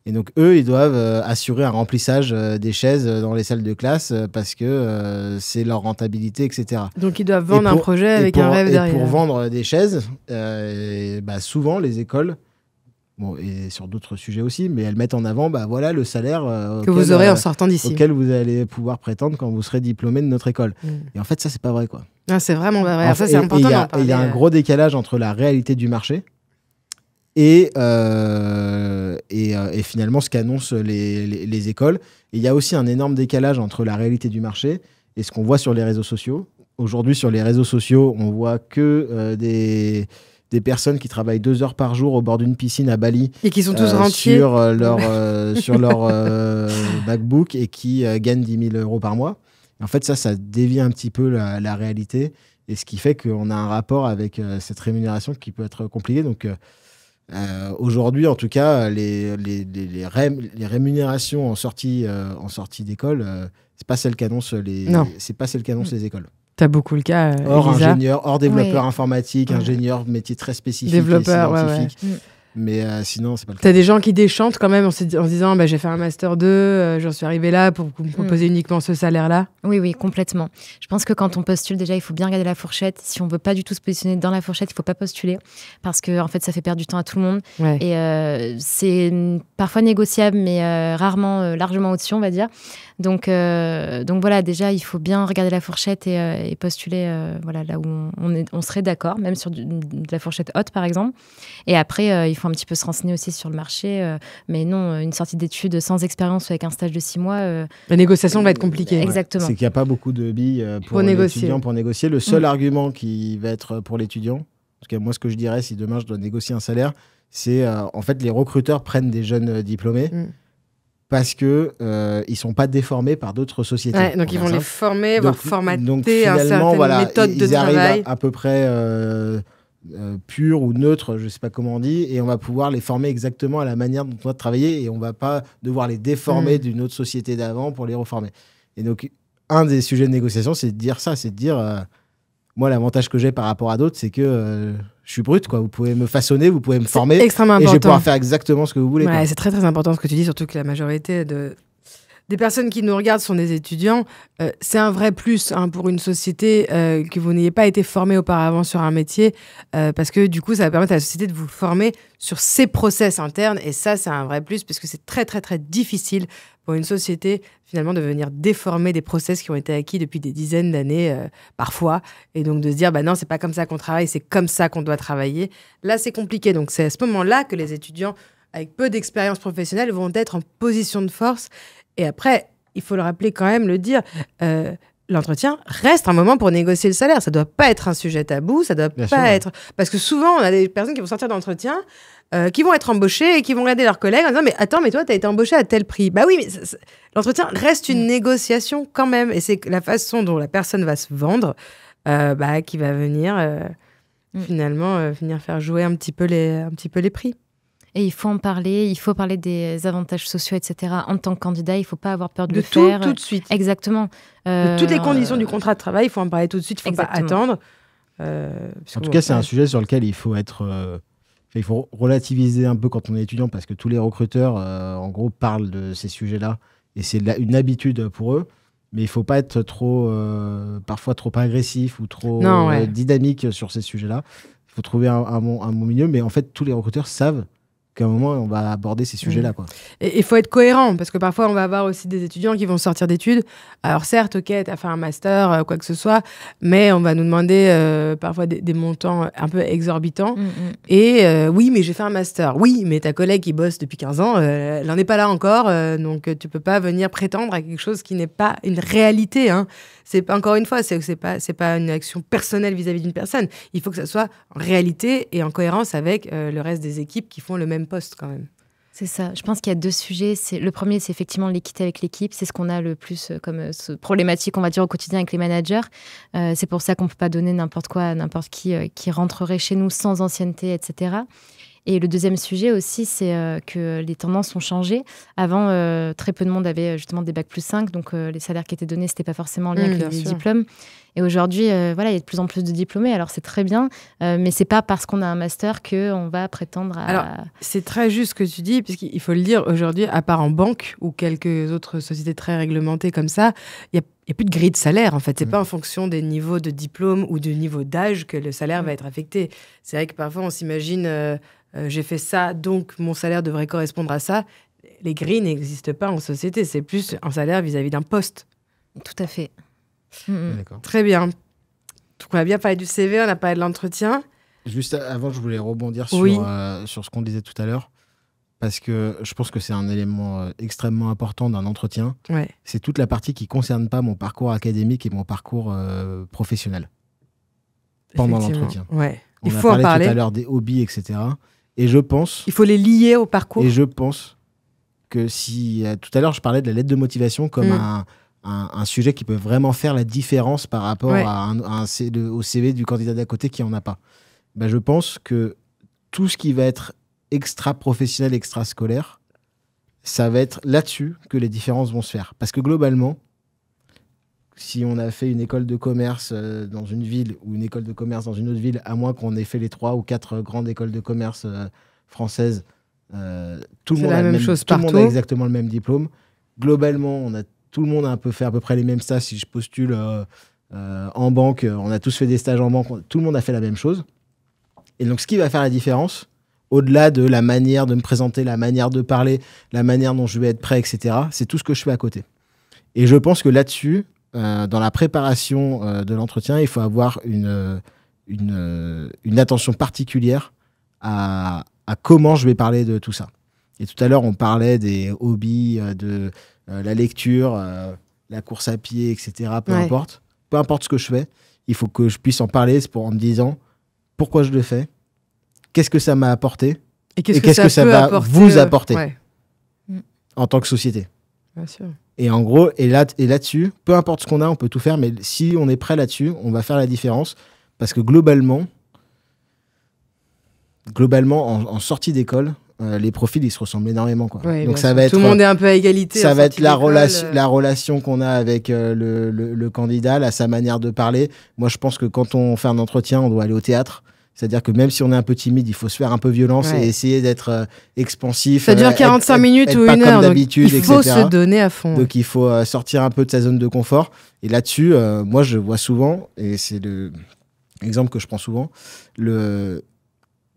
S1: Et donc, eux, ils doivent assurer un remplissage des chaises dans les salles de classe parce que c'est leur rentabilité, etc.
S3: Donc, ils doivent vendre un projet avec un rêve derrière.
S1: Et pour vendre des chaises, souvent, les écoles... et sur d'autres sujets aussi, mais elles mettent en avant voilà, le salaire
S3: que vous aurez en sortant d'ici,
S1: auquel vous allez pouvoir prétendre quand vous serez diplômé de notre école. Et en fait, ça, c'est pas vrai, quoi.
S3: Ah, c'est vraiment pas vrai. Ça, c'est important d'en parler.
S1: Il y a un gros décalage entre la réalité du marché et finalement ce qu'annoncent les écoles. Et il y a aussi un énorme décalage entre la réalité du marché et ce qu'on voit sur les réseaux sociaux. Aujourd'hui, sur les réseaux sociaux, on voit que des personnes qui travaillent 2 heures par jour au bord d'une piscine à Bali
S3: Et qui sont tous rentiers.
S1: sur leur MacBook et qui gagnent 10 000 euros par mois. En fait, ça dévie un petit peu la réalité, et ce qui fait qu'on a un rapport avec cette rémunération qui peut être compliqué. Donc, aujourd'hui, en tout cas, les rémunérations en sortie d'école, c'est pas celle qu'annoncent les écoles.
S3: T'as beaucoup le cas,
S1: Hors
S3: Elisa.
S1: ingénieur, hors développeur
S2: Ouais.
S1: informatique,
S3: Ouais.
S1: ingénieur, métier très spécifique,
S3: Développeur,
S1: et
S3: ouais,
S1: scientifique.
S2: ouais.
S1: Mais sinon, c'est pas le cas.
S3: T'as des gens qui déchantent quand même en se disant j'ai fait un master 2, j'en suis arrivé là pour vous me proposer uniquement ce salaire-là.
S2: Oui, complètement. Je pense que quand on postule, déjà, il faut bien regarder la fourchette. Si on veut pas du tout se positionner dans la fourchette, il faut pas postuler parce que en fait, ça fait perdre du temps à tout le monde.
S3: Ouais.
S2: Et c'est parfois négociable, mais rarement, largement au-dessus, on va dire. Donc voilà, déjà, il faut bien regarder la fourchette et postuler voilà, là où on serait d'accord, même sur de la fourchette haute, par exemple. Et après, il faut un petit peu se renseigner aussi sur le marché. Mais non, une sortie d'études sans expérience ou avec un stage de 6 mois...
S3: La négociation va être compliquée.
S2: Exactement.
S1: C'est qu'il n'y a pas beaucoup de billes
S3: Pour négocier.
S1: l'étudiant pour négocier. Le seul argument qui va être pour l'étudiant, en tout cas moi ce que je dirais si demain je dois négocier un salaire, c'est en fait les recruteurs prennent des jeunes diplômés parce que ils sont pas déformés par d'autres sociétés.
S3: Ouais, donc ils vont les former, voire
S1: donc
S3: formater à
S1: finalement,
S3: certaines
S1: voilà,
S3: méthodes de
S1: ils arrivent
S3: travail.
S1: à peu près purs ou neutres, je sais pas comment on dit, et on va pouvoir les former exactement à la manière dont on doit travailler, et on va pas devoir les déformer d'une autre société d'avant pour les reformer. Et donc un des sujets de négociation, c'est de dire ça, c'est de dire moi l'avantage que j'ai par rapport à d'autres, c'est que je suis brut, quoi. Vous pouvez me façonner, vous pouvez me former,
S3: C'est extrêmement
S1: et je vais
S3: important.
S1: pouvoir faire exactement ce que vous voulez.
S3: Ouais,
S1: quoi.
S3: c'est très très important ce que tu dis, surtout que la majorité des personnes qui nous regardent sont des étudiants. C'est un vrai plus pour une société que vous n'ayez pas été formé auparavant sur un métier, parce que du coup, ça va permettre à la société de vous former sur ses process internes, et ça, c'est un vrai plus, parce que c'est très très très difficile pour une société finalement de venir déformer des process qui ont été acquis depuis des dizaines d'années parfois, et donc de se dire bah non, c'est pas comme ça qu'on travaille, c'est comme ça qu'on doit travailler. Là, c'est compliqué, donc c'est à ce moment-là que les étudiants avec peu d'expérience professionnelle vont être en position de force. Et après, il faut le rappeler quand même, le dire, l'entretien reste un moment pour négocier le salaire. Ça ne doit pas être un sujet tabou, ça doit
S1: Bien
S3: pas
S1: sûr,
S3: être... Parce que souvent, on a des personnes qui vont sortir d'entretien, qui vont être embauchées et qui vont regarder leurs collègues en disant « Mais attends, mais toi, tu as été embauché à tel prix. » Bah oui, mais l'entretien reste une négociation quand même. Et c'est la façon dont la personne va se vendre qui va venir finalement venir faire jouer un petit peu les prix.
S2: Et il faut en parler, il faut parler des avantages sociaux, etc. En tant que candidat, il ne faut pas avoir peur de le
S3: tout,
S2: faire.
S3: tout de suite.
S2: Exactement.
S3: De toutes les conditions du contrat de travail, il faut en parler tout de suite, il ne faut pas attendre.
S1: En tout cas, c'est un sujet sur lequel il faut il faut relativiser un peu quand on est étudiant, parce que tous les recruteurs, en gros, parlent de ces sujets-là, et c'est une habitude pour eux. Mais il ne faut pas être parfois trop agressif ou trop dynamique sur ces sujets-là. Il faut trouver un bon milieu, mais en fait, tous les recruteurs savent qu'à un moment, on va aborder ces sujets-là. Quoi.
S3: Et il faut être cohérent, parce que parfois, on va avoir aussi des étudiants qui vont sortir d'études. Alors certes, ok, tu as fait un master, quoi que ce soit, mais on va nous demander parfois des montants un peu exorbitants. Et oui, mais j'ai fait un master. Oui, mais ta collègue qui bosse depuis 15 ans, elle n'en est pas là encore, donc tu peux pas venir prétendre à quelque chose qui n'est pas une réalité. Hein. C'est pas, encore une fois, c'est pas une action personnelle vis-à-vis d'une personne. Il faut que ça soit en réalité et en cohérence avec le reste des équipes qui font le même poste quand même.
S2: C'est ça. Je pense qu'il y a 2 sujets. Le premier, c'est effectivement l'équité avec l'équipe. C'est ce qu'on a le plus comme problématique, on va dire, au quotidien avec les managers. C'est pour ça qu'on ne peut pas donner n'importe quoi à n'importe qui rentrerait chez nous sans ancienneté, etc. Et le deuxième sujet aussi, c'est que les tendances ont changé. Avant, très peu de monde avait justement des bac+5, donc les salaires qui étaient donnés, c'était pas forcément en lien avec les diplômes. Et aujourd'hui, voilà, il y a de plus en plus de diplômés, alors c'est très bien, mais c'est pas parce qu'on a un master qu'on va prétendre à...
S3: Alors, c'est très juste ce que tu dis, puisqu'il faut le dire, aujourd'hui, à part en banque ou quelques autres sociétés très réglementées comme ça, il n'y a plus de grille de salaire, en fait. C'est pas en fonction des niveaux de diplôme ou du niveau d'âge que le salaire va être affecté. C'est vrai que parfois, on s'imagine... j'ai fait ça, donc mon salaire devrait correspondre à ça. Les grilles n'existent pas en société. C'est plus un salaire vis-à-vis d'un poste.
S2: Tout à fait.
S1: D'accord.
S3: Très bien. Donc, on a bien parlé du CV, on a parlé de l'entretien.
S1: Juste avant, je voulais rebondir
S3: Oui.
S1: sur ce qu'on disait tout à l'heure, parce que je pense que c'est un élément extrêmement important d'un entretien.
S3: Ouais.
S1: C'est toute la partie qui ne concerne pas mon parcours académique et mon parcours professionnel pendant
S3: Effectivement.
S1: l'entretien.
S3: Ouais.
S1: On
S3: Il
S1: a
S3: faut en
S1: parlé
S3: parler.
S1: tout à l'heure des hobbies, etc. Et je pense,
S3: Il faut les lier au parcours.
S1: que si... tout à l'heure, je parlais de la lettre de motivation comme un sujet qui peut vraiment faire la différence par rapport au CV du candidat d'à côté qui n'en a pas. Ben, je pense que tout ce qui va être extra-professionnel, extra-scolaire, ça va être là-dessus que les différences vont se faire. Parce que globalement, si on a fait une école de commerce dans une ville ou une école de commerce dans une autre ville, à moins qu'on ait fait les 3 ou 4 grandes écoles de commerce françaises, tout le monde a exactement le même diplôme. Globalement, tout le monde a un peu fait à peu près les mêmes stages. Si je postule en banque, on a tous fait des stages en banque, tout le monde a fait la même chose. Et donc, ce qui va faire la différence, au-delà de la manière de me présenter, la manière de parler, la manière dont je vais être prêt, etc., c'est tout ce que je fais à côté. Et je pense que là-dessus, dans la préparation de l'entretien, il faut avoir une attention particulière à comment je vais parler de tout ça. Et tout à l'heure, on parlait des hobbies, de la lecture, la course à pied, etc. Peu importe ce que je fais, il faut que je puisse en parler en me disant pourquoi je le fais, qu'est-ce que ça m'a apporté
S3: et qu'est-ce que ça va
S1: vous apporter en tant que société.
S3: Bien sûr.
S1: Et en gros, et là-dessus, peu importe ce qu'on a, on peut tout faire, mais si on est prêt là-dessus, on va faire la différence. Parce que globalement en sortie d'école, les profils, ils se ressemblent énormément, quoi.
S3: Ouais,
S1: donc ça va être,
S3: tout le monde est un peu à égalité.
S1: Ça va être la relation qu'on a avec le candidat, sa manière de parler. Moi, je pense que quand on fait un entretien, on doit aller au théâtre. C'est-à-dire que même si on est un peu timide, il faut se faire un peu violence et essayer d'être expansif.
S3: Ça dure 45 minutes ou une heure, donc il faut
S1: etc.
S3: se donner à fond.
S1: Donc il faut sortir un peu de sa zone de confort. Et là-dessus, moi je vois souvent, et c'est l'exemple que je prends souvent,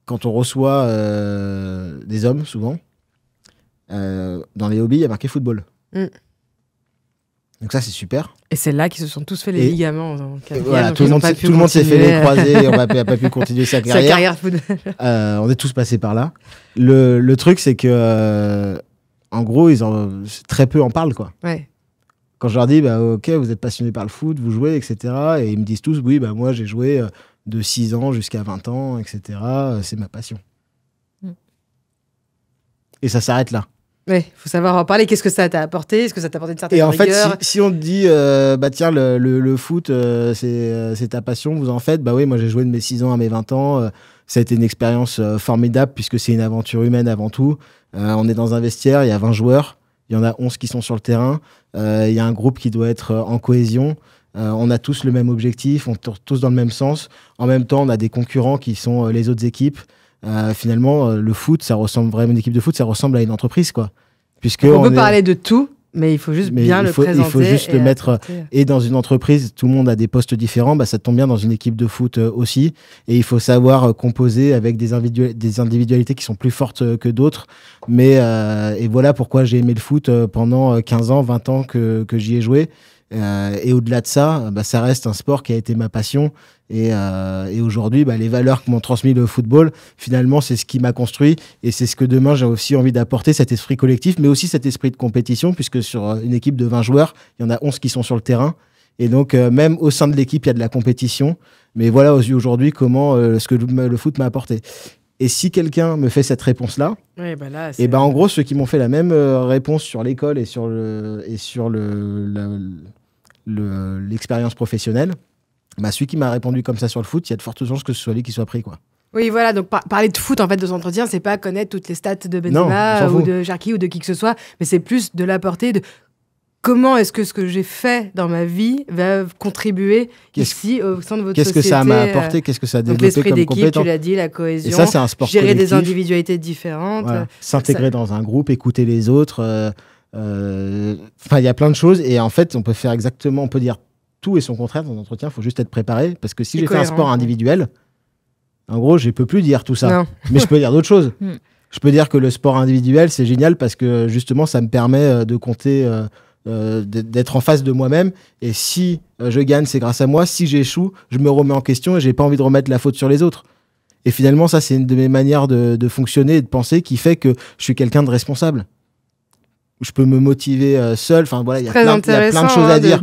S1: quand on reçoit des hommes, souvent, dans les hobbies, il y a marqué football. Donc ça, c'est super.
S3: Et c'est là qu'ils se sont tous fait les ligaments en quatrième.
S1: Voilà, tout le monde s'est fait les croisés et on n'a pas pu continuer sa carrière.
S3: Sa carrière football.
S1: On est tous passés par là. Le truc, c'est que, en gros, très peu en parlent, quoi.
S3: Ouais.
S1: Quand je leur dis, ok, vous êtes passionné par le foot, vous jouez, etc. Et ils me disent tous, oui, moi, j'ai joué de 6 ans jusqu'à 20 ans, etc. C'est ma passion. Et ça s'arrête là.
S3: Oui, il faut savoir en parler. Qu'est-ce que ça t'a apporté ? Est-ce que ça t'a apporté une certaine rigueur ?
S1: Et en fait, si on te dit, tiens, le foot, c'est ta passion, vous en faites, oui, moi j'ai joué de mes 6 ans à mes 20 ans. Ça a été une expérience formidable puisque c'est une aventure humaine avant tout. On est dans un vestiaire, il y a 20 joueurs, il y en a 11 qui sont sur le terrain. Il y a un groupe qui doit être en cohésion. On a tous le même objectif, on tourne tous dans le même sens. En même temps, on a des concurrents qui sont les autres équipes. Finalement, le foot, ça ressemble vraiment, une équipe de foot, ça ressemble à une entreprise, quoi.
S3: On peut parler de tout, mais il faut juste bien le présenter.
S1: Il faut juste le mettre. Et dans une entreprise, tout le monde a des postes différents. Ça tombe bien dans une équipe de foot aussi. Et il faut savoir composer avec des individualités qui sont plus fortes que d'autres. Et voilà pourquoi j'ai aimé le foot pendant 15 ans, 20 ans que j'y ai joué. Et au-delà de ça, ça reste un sport qui a été ma passion. Et aujourd'hui, les valeurs que m'ont transmis le football, finalement, c'est ce qui m'a construit. Et c'est ce que demain, j'ai aussi envie d'apporter, cet esprit collectif, mais aussi cet esprit de compétition, puisque sur une équipe de 20 joueurs, il y en a 11 qui sont sur le terrain. Et donc, même au sein de l'équipe, il y a de la compétition. Mais voilà aujourd'hui comment ce que le foot m'a apporté. Et si quelqu'un me fait cette réponse-là, en gros, ceux qui m'ont fait la même réponse sur l'école et sur l'expérience professionnelle, celui qui m'a répondu comme ça sur le foot, il y a de fortes chances que ce soit lui qui soit pris, quoi.
S3: Oui, voilà, donc parler de foot, en fait, de son entretien, c'est pas connaître toutes les stats de Benzema ou de Jarqui ou de qui que ce soit, mais c'est plus de l'apporter de comment est-ce que ce que j'ai fait dans ma vie va contribuer ici au sein de votre société.
S1: Qu'est-ce que ça m'a apporté ? Qu'est-ce que ça a développé comme compétence ?
S3: L'esprit d'équipe, tu l'as dit, la cohésion.
S1: Et ça, c'est un sport
S3: gérer
S1: collectif.
S3: Des individualités différentes.
S1: Voilà. S'intégrer dans un groupe, écouter les autres. Il y a plein de choses. Et en fait, on peut dire tout et son contraire dans un entretien. Il faut juste être préparé. Parce que si j'ai fait un sport individuel, en gros, je ne peux plus dire tout ça. Non. Mais je peux dire d'autres choses. Je peux dire que le sport individuel, c'est génial parce que justement, ça me permet de compter... d'être en face de moi-même, et si je gagne, c'est grâce à moi. Si j'échoue, je me remets en question et j'ai pas envie de remettre la faute sur les autres. Et finalement, ça, c'est une de mes manières de fonctionner et de penser qui fait que je suis quelqu'un de responsable. Je peux me motiver seul. Enfin, voilà, il y a plein de choses à dire.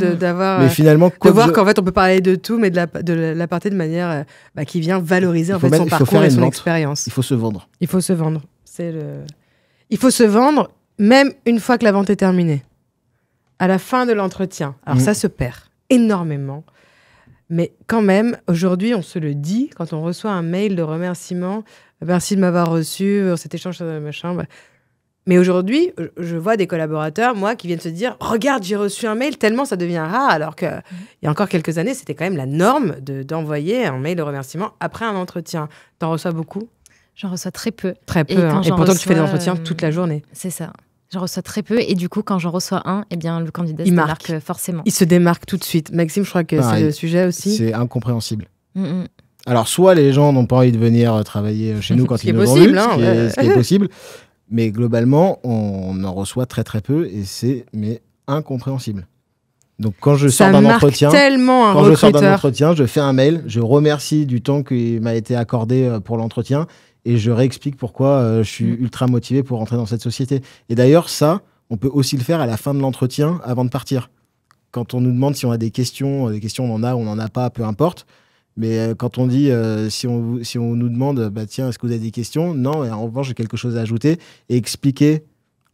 S1: Mais finalement,
S3: de voir qu'en fait, on peut parler de tout, mais de l'apporter de manière qui vient valoriser en fait, son parcours et son expérience.
S1: Il faut se vendre.
S3: Il faut se vendre. Il faut se vendre même une fois que la vente est terminée. À la fin de l'entretien. Alors ça se perd énormément. Mais quand même, aujourd'hui, on se le dit, quand on reçoit un mail de remerciement, merci de m'avoir reçu, cet échange, machin. Mais aujourd'hui, je vois des collaborateurs, moi, qui viennent se dire « Regarde, j'ai reçu un mail », tellement ça devient rare, alors qu'il y a encore quelques années, c'était quand même la norme d'envoyer un mail de remerciement après un entretien. T'en reçois beaucoup ?
S2: J'en reçois très peu.
S3: Très peu, et pourtant tu fais des entretiens toute la journée.
S2: C'est ça. J'en reçois très peu, et du coup, quand j'en reçois un, eh bien, le candidat se démarque forcément.
S3: Il se démarque tout de suite. Maxime, je crois que c'est le sujet aussi.
S1: C'est incompréhensible. Alors, soit les gens n'ont pas envie de venir travailler chez nous quand ils nous ont vu, ce qui est possible, mais globalement, on en reçoit très très peu, et c'est incompréhensible. Donc, quand je sors d'un entretien, je fais un mail, je remercie du temps qui m'a été accordé pour l'entretien, et je réexplique pourquoi je suis ultra motivé pour rentrer dans cette société. Et d'ailleurs, ça, on peut aussi le faire à la fin de l'entretien, avant de partir. Quand on nous demande si on a des questions on en a ou on n'en a pas, peu importe. Mais quand on dit, si on nous demande, tiens, est-ce que vous avez des questions ? Non, et en revanche, j'ai quelque chose à ajouter et expliquer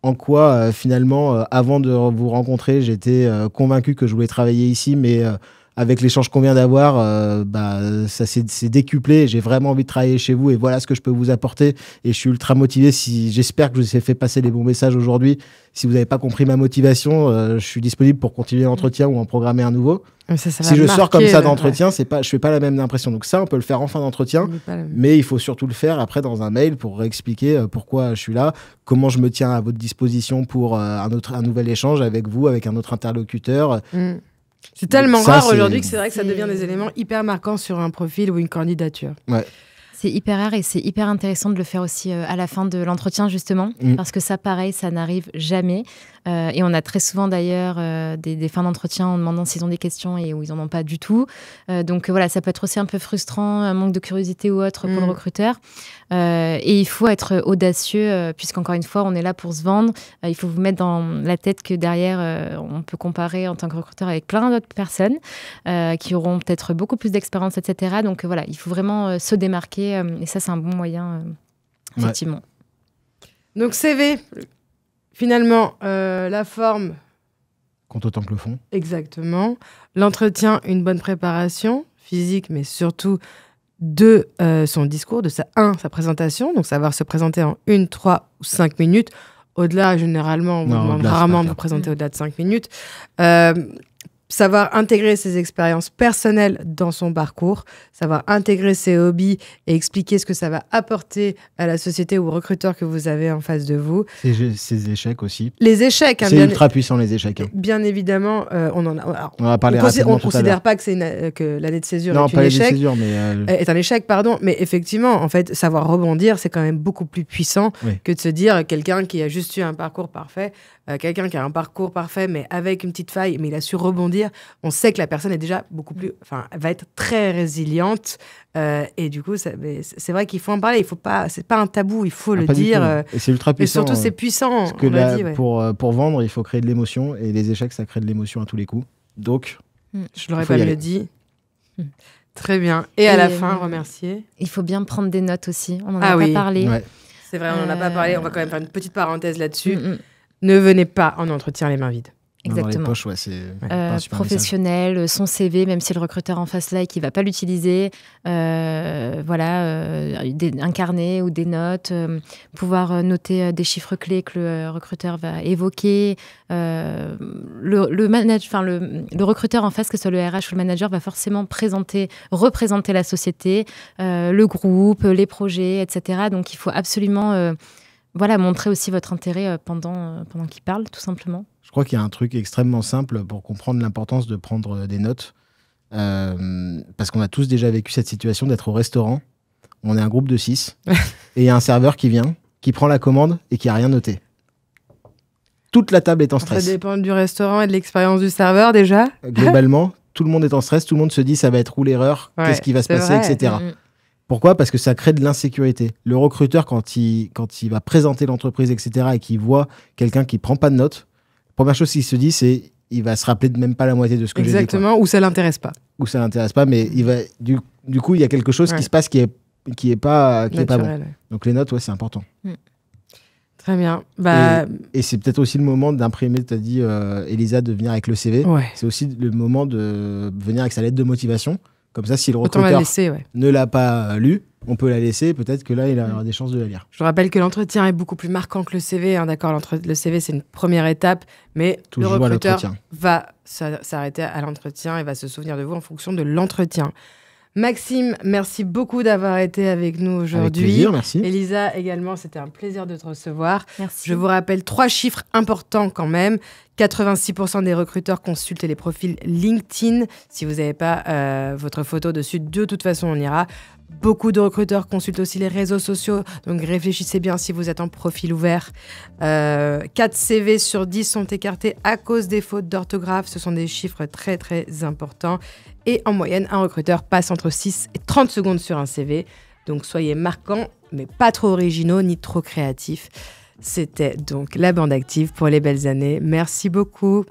S1: en quoi, finalement, avant de vous rencontrer, j'étais convaincu que je voulais travailler ici, mais avec l'échange qu'on vient d'avoir, ça s'est décuplé. J'ai vraiment envie de travailler chez vous et voilà ce que je peux vous apporter. Et je suis ultra motivé. J'espère que je vous ai fait passer les bons messages aujourd'hui. Si vous n'avez pas compris ma motivation, je suis disponible pour continuer l'entretien ou en programmer un nouveau. Si je sors comme ça d'entretien, je ne fais pas la même impression. Donc ça, on peut le faire en fin d'entretien, mais il faut surtout le faire après dans un mail pour expliquer pourquoi je suis là, comment je me tiens à votre disposition pour un nouvel échange avec vous, avec un autre interlocuteur.
S3: C'est tellement rare aujourd'hui que c'est vrai que ça devient des éléments hyper marquants sur un profil ou une candidature.
S1: Ouais.
S2: C'est hyper rare et c'est hyper intéressant de le faire aussi à la fin de l'entretien, justement, parce que ça, pareil, ça n'arrive jamais. Et on a très souvent, d'ailleurs, des fins d'entretien en demandant s'ils ont des questions et où ils n'en ont pas du tout. Donc voilà, ça peut être aussi un peu frustrant, un manque de curiosité ou autre pour le recruteur. Et il faut être audacieux, puisqu'encore une fois, on est là pour se vendre. Il faut vous mettre dans la tête que derrière, on peut comparer en tant que recruteur avec plein d'autres personnes qui auront peut-être beaucoup plus d'expérience, etc. Donc voilà, il faut vraiment se démarquer. Et ça, c'est un bon moyen, effectivement.
S3: Donc CV, finalement, la forme...
S1: Compte autant que le fond.
S3: Exactement. L'entretien, une bonne préparation physique, mais surtout de son discours, de sa présentation, donc savoir se présenter en 1, 3 ou 5 minutes. Au-delà, généralement, on vous demande rarement de vous présenter au-delà de 5 minutes. Savoir intégrer ses expériences personnelles dans son parcours, savoir intégrer ses hobbies et expliquer ce que ça va apporter à la société ou au recruteur que vous avez en face de vous.
S1: Ses échecs aussi.
S3: Les échecs.
S1: C'est ultra puissant, les échecs.
S3: Bien évidemment, on en a... Alors,
S1: on va parler
S3: on ne considère pas que l'année de césure est un échec. Est un échec, pardon. Mais effectivement, en fait, savoir rebondir, c'est quand même beaucoup plus puissant que de se dire quelqu'un qui a juste eu un parcours parfait, quelqu'un qui a un parcours parfait, mais avec une petite faille, mais il a su rebondir. On sait que la personne est déjà beaucoup plus... Enfin, elle va être très résiliente. Et du coup, c'est vrai qu'il faut en parler. Il faut pas... C'est pas un tabou, il faut le dire.
S1: Et c'est ultra puissant.
S3: Et surtout, c'est puissant.
S1: Parce que pour vendre, il faut créer de l'émotion. Et les échecs, ça crée de l'émotion à tous les coups. Donc,
S3: je l'aurais pas mieux dit. Très bien. Et à la fin, remercier.
S2: Il faut bien prendre des notes aussi. On n'en a pas parlé.
S1: Ouais.
S3: C'est vrai, on n'en a pas parlé. On va quand même faire une petite parenthèse là-dessus. Ne venez pas en entretien les mains vides.
S2: Exactement.
S1: Dans les poches, c'est
S2: professionnel, son CV, même si le recruteur en face là et qu'il ne va pas l'utiliser, un carnet ou des notes, pouvoir noter des chiffres clés que le recruteur va évoquer. Le recruteur en face, que ce soit le RH ou le manager, va forcément représenter la société, le groupe, les projets, etc. Donc il faut absolument montrer aussi votre intérêt pendant qu'il parle, tout simplement.
S1: Je crois qu'il y a un truc extrêmement simple pour comprendre l'importance de prendre des notes. Parce qu'on a tous déjà vécu cette situation d'être au restaurant. On est un groupe de 6. Et il y a un serveur qui vient, qui prend la commande et qui n'a rien noté. Toute la table est en stress.
S3: Ça dépend du restaurant et de l'expérience du serveur déjà.
S1: Globalement, tout le monde est en stress. Tout le monde se dit ça va être où l'erreur, qu'est-ce qui va se passer, etc. Pourquoi ? Parce que ça crée de l'insécurité. Le recruteur, quand il va présenter l'entreprise, etc., et qu'il voit quelqu'un qui prend pas de notes, la première chose qu'il se dit, c'est il va se rappeler de même pas la moitié de ce que j'ai dit.
S3: Exactement, ou ça l'intéresse pas.
S1: Ou ça l'intéresse pas, mais il va, du coup, il y a quelque chose qui se passe qui est pas bon.
S3: Ouais.
S1: Donc les notes, c'est important.
S3: Très bien.
S1: Et c'est peut-être aussi le moment d'imprimer, tu as dit, Elisa, de venir avec le CV.
S3: Ouais.
S1: C'est aussi le moment de venir avec sa lettre de motivation. Comme ça, si le recruteur ne l'a pas lu, on peut la laisser. Peut-être que là, il aura des chances de la lire.
S3: Je rappelle que l'entretien est beaucoup plus marquant que le CV. Hein, d'accord, le CV, c'est une première étape, mais le recruteur va s'arrêter à l'entretien et va se souvenir de vous en fonction de l'entretien. Maxime, merci beaucoup d'avoir été avec nous aujourd'hui.
S1: Avec plaisir, merci.
S3: Elisa également, c'était un plaisir de te recevoir.
S2: Merci.
S3: Je vous rappelle 3 chiffres importants quand même. 86% des recruteurs consultent les profils LinkedIn. Si vous n'avez pas votre photo dessus, de toute façon, on ira. Beaucoup de recruteurs consultent aussi les réseaux sociaux, donc réfléchissez bien si vous êtes en profil ouvert. 4 CV sur 10 sont écartés à cause des fautes d'orthographe. Ce sont des chiffres très très importants. Et en moyenne, un recruteur passe entre 6 et 30 secondes sur un CV. Donc soyez marquants, mais pas trop originaux ni trop créatifs. C'était donc la bande active pour les belles années. Merci beaucoup.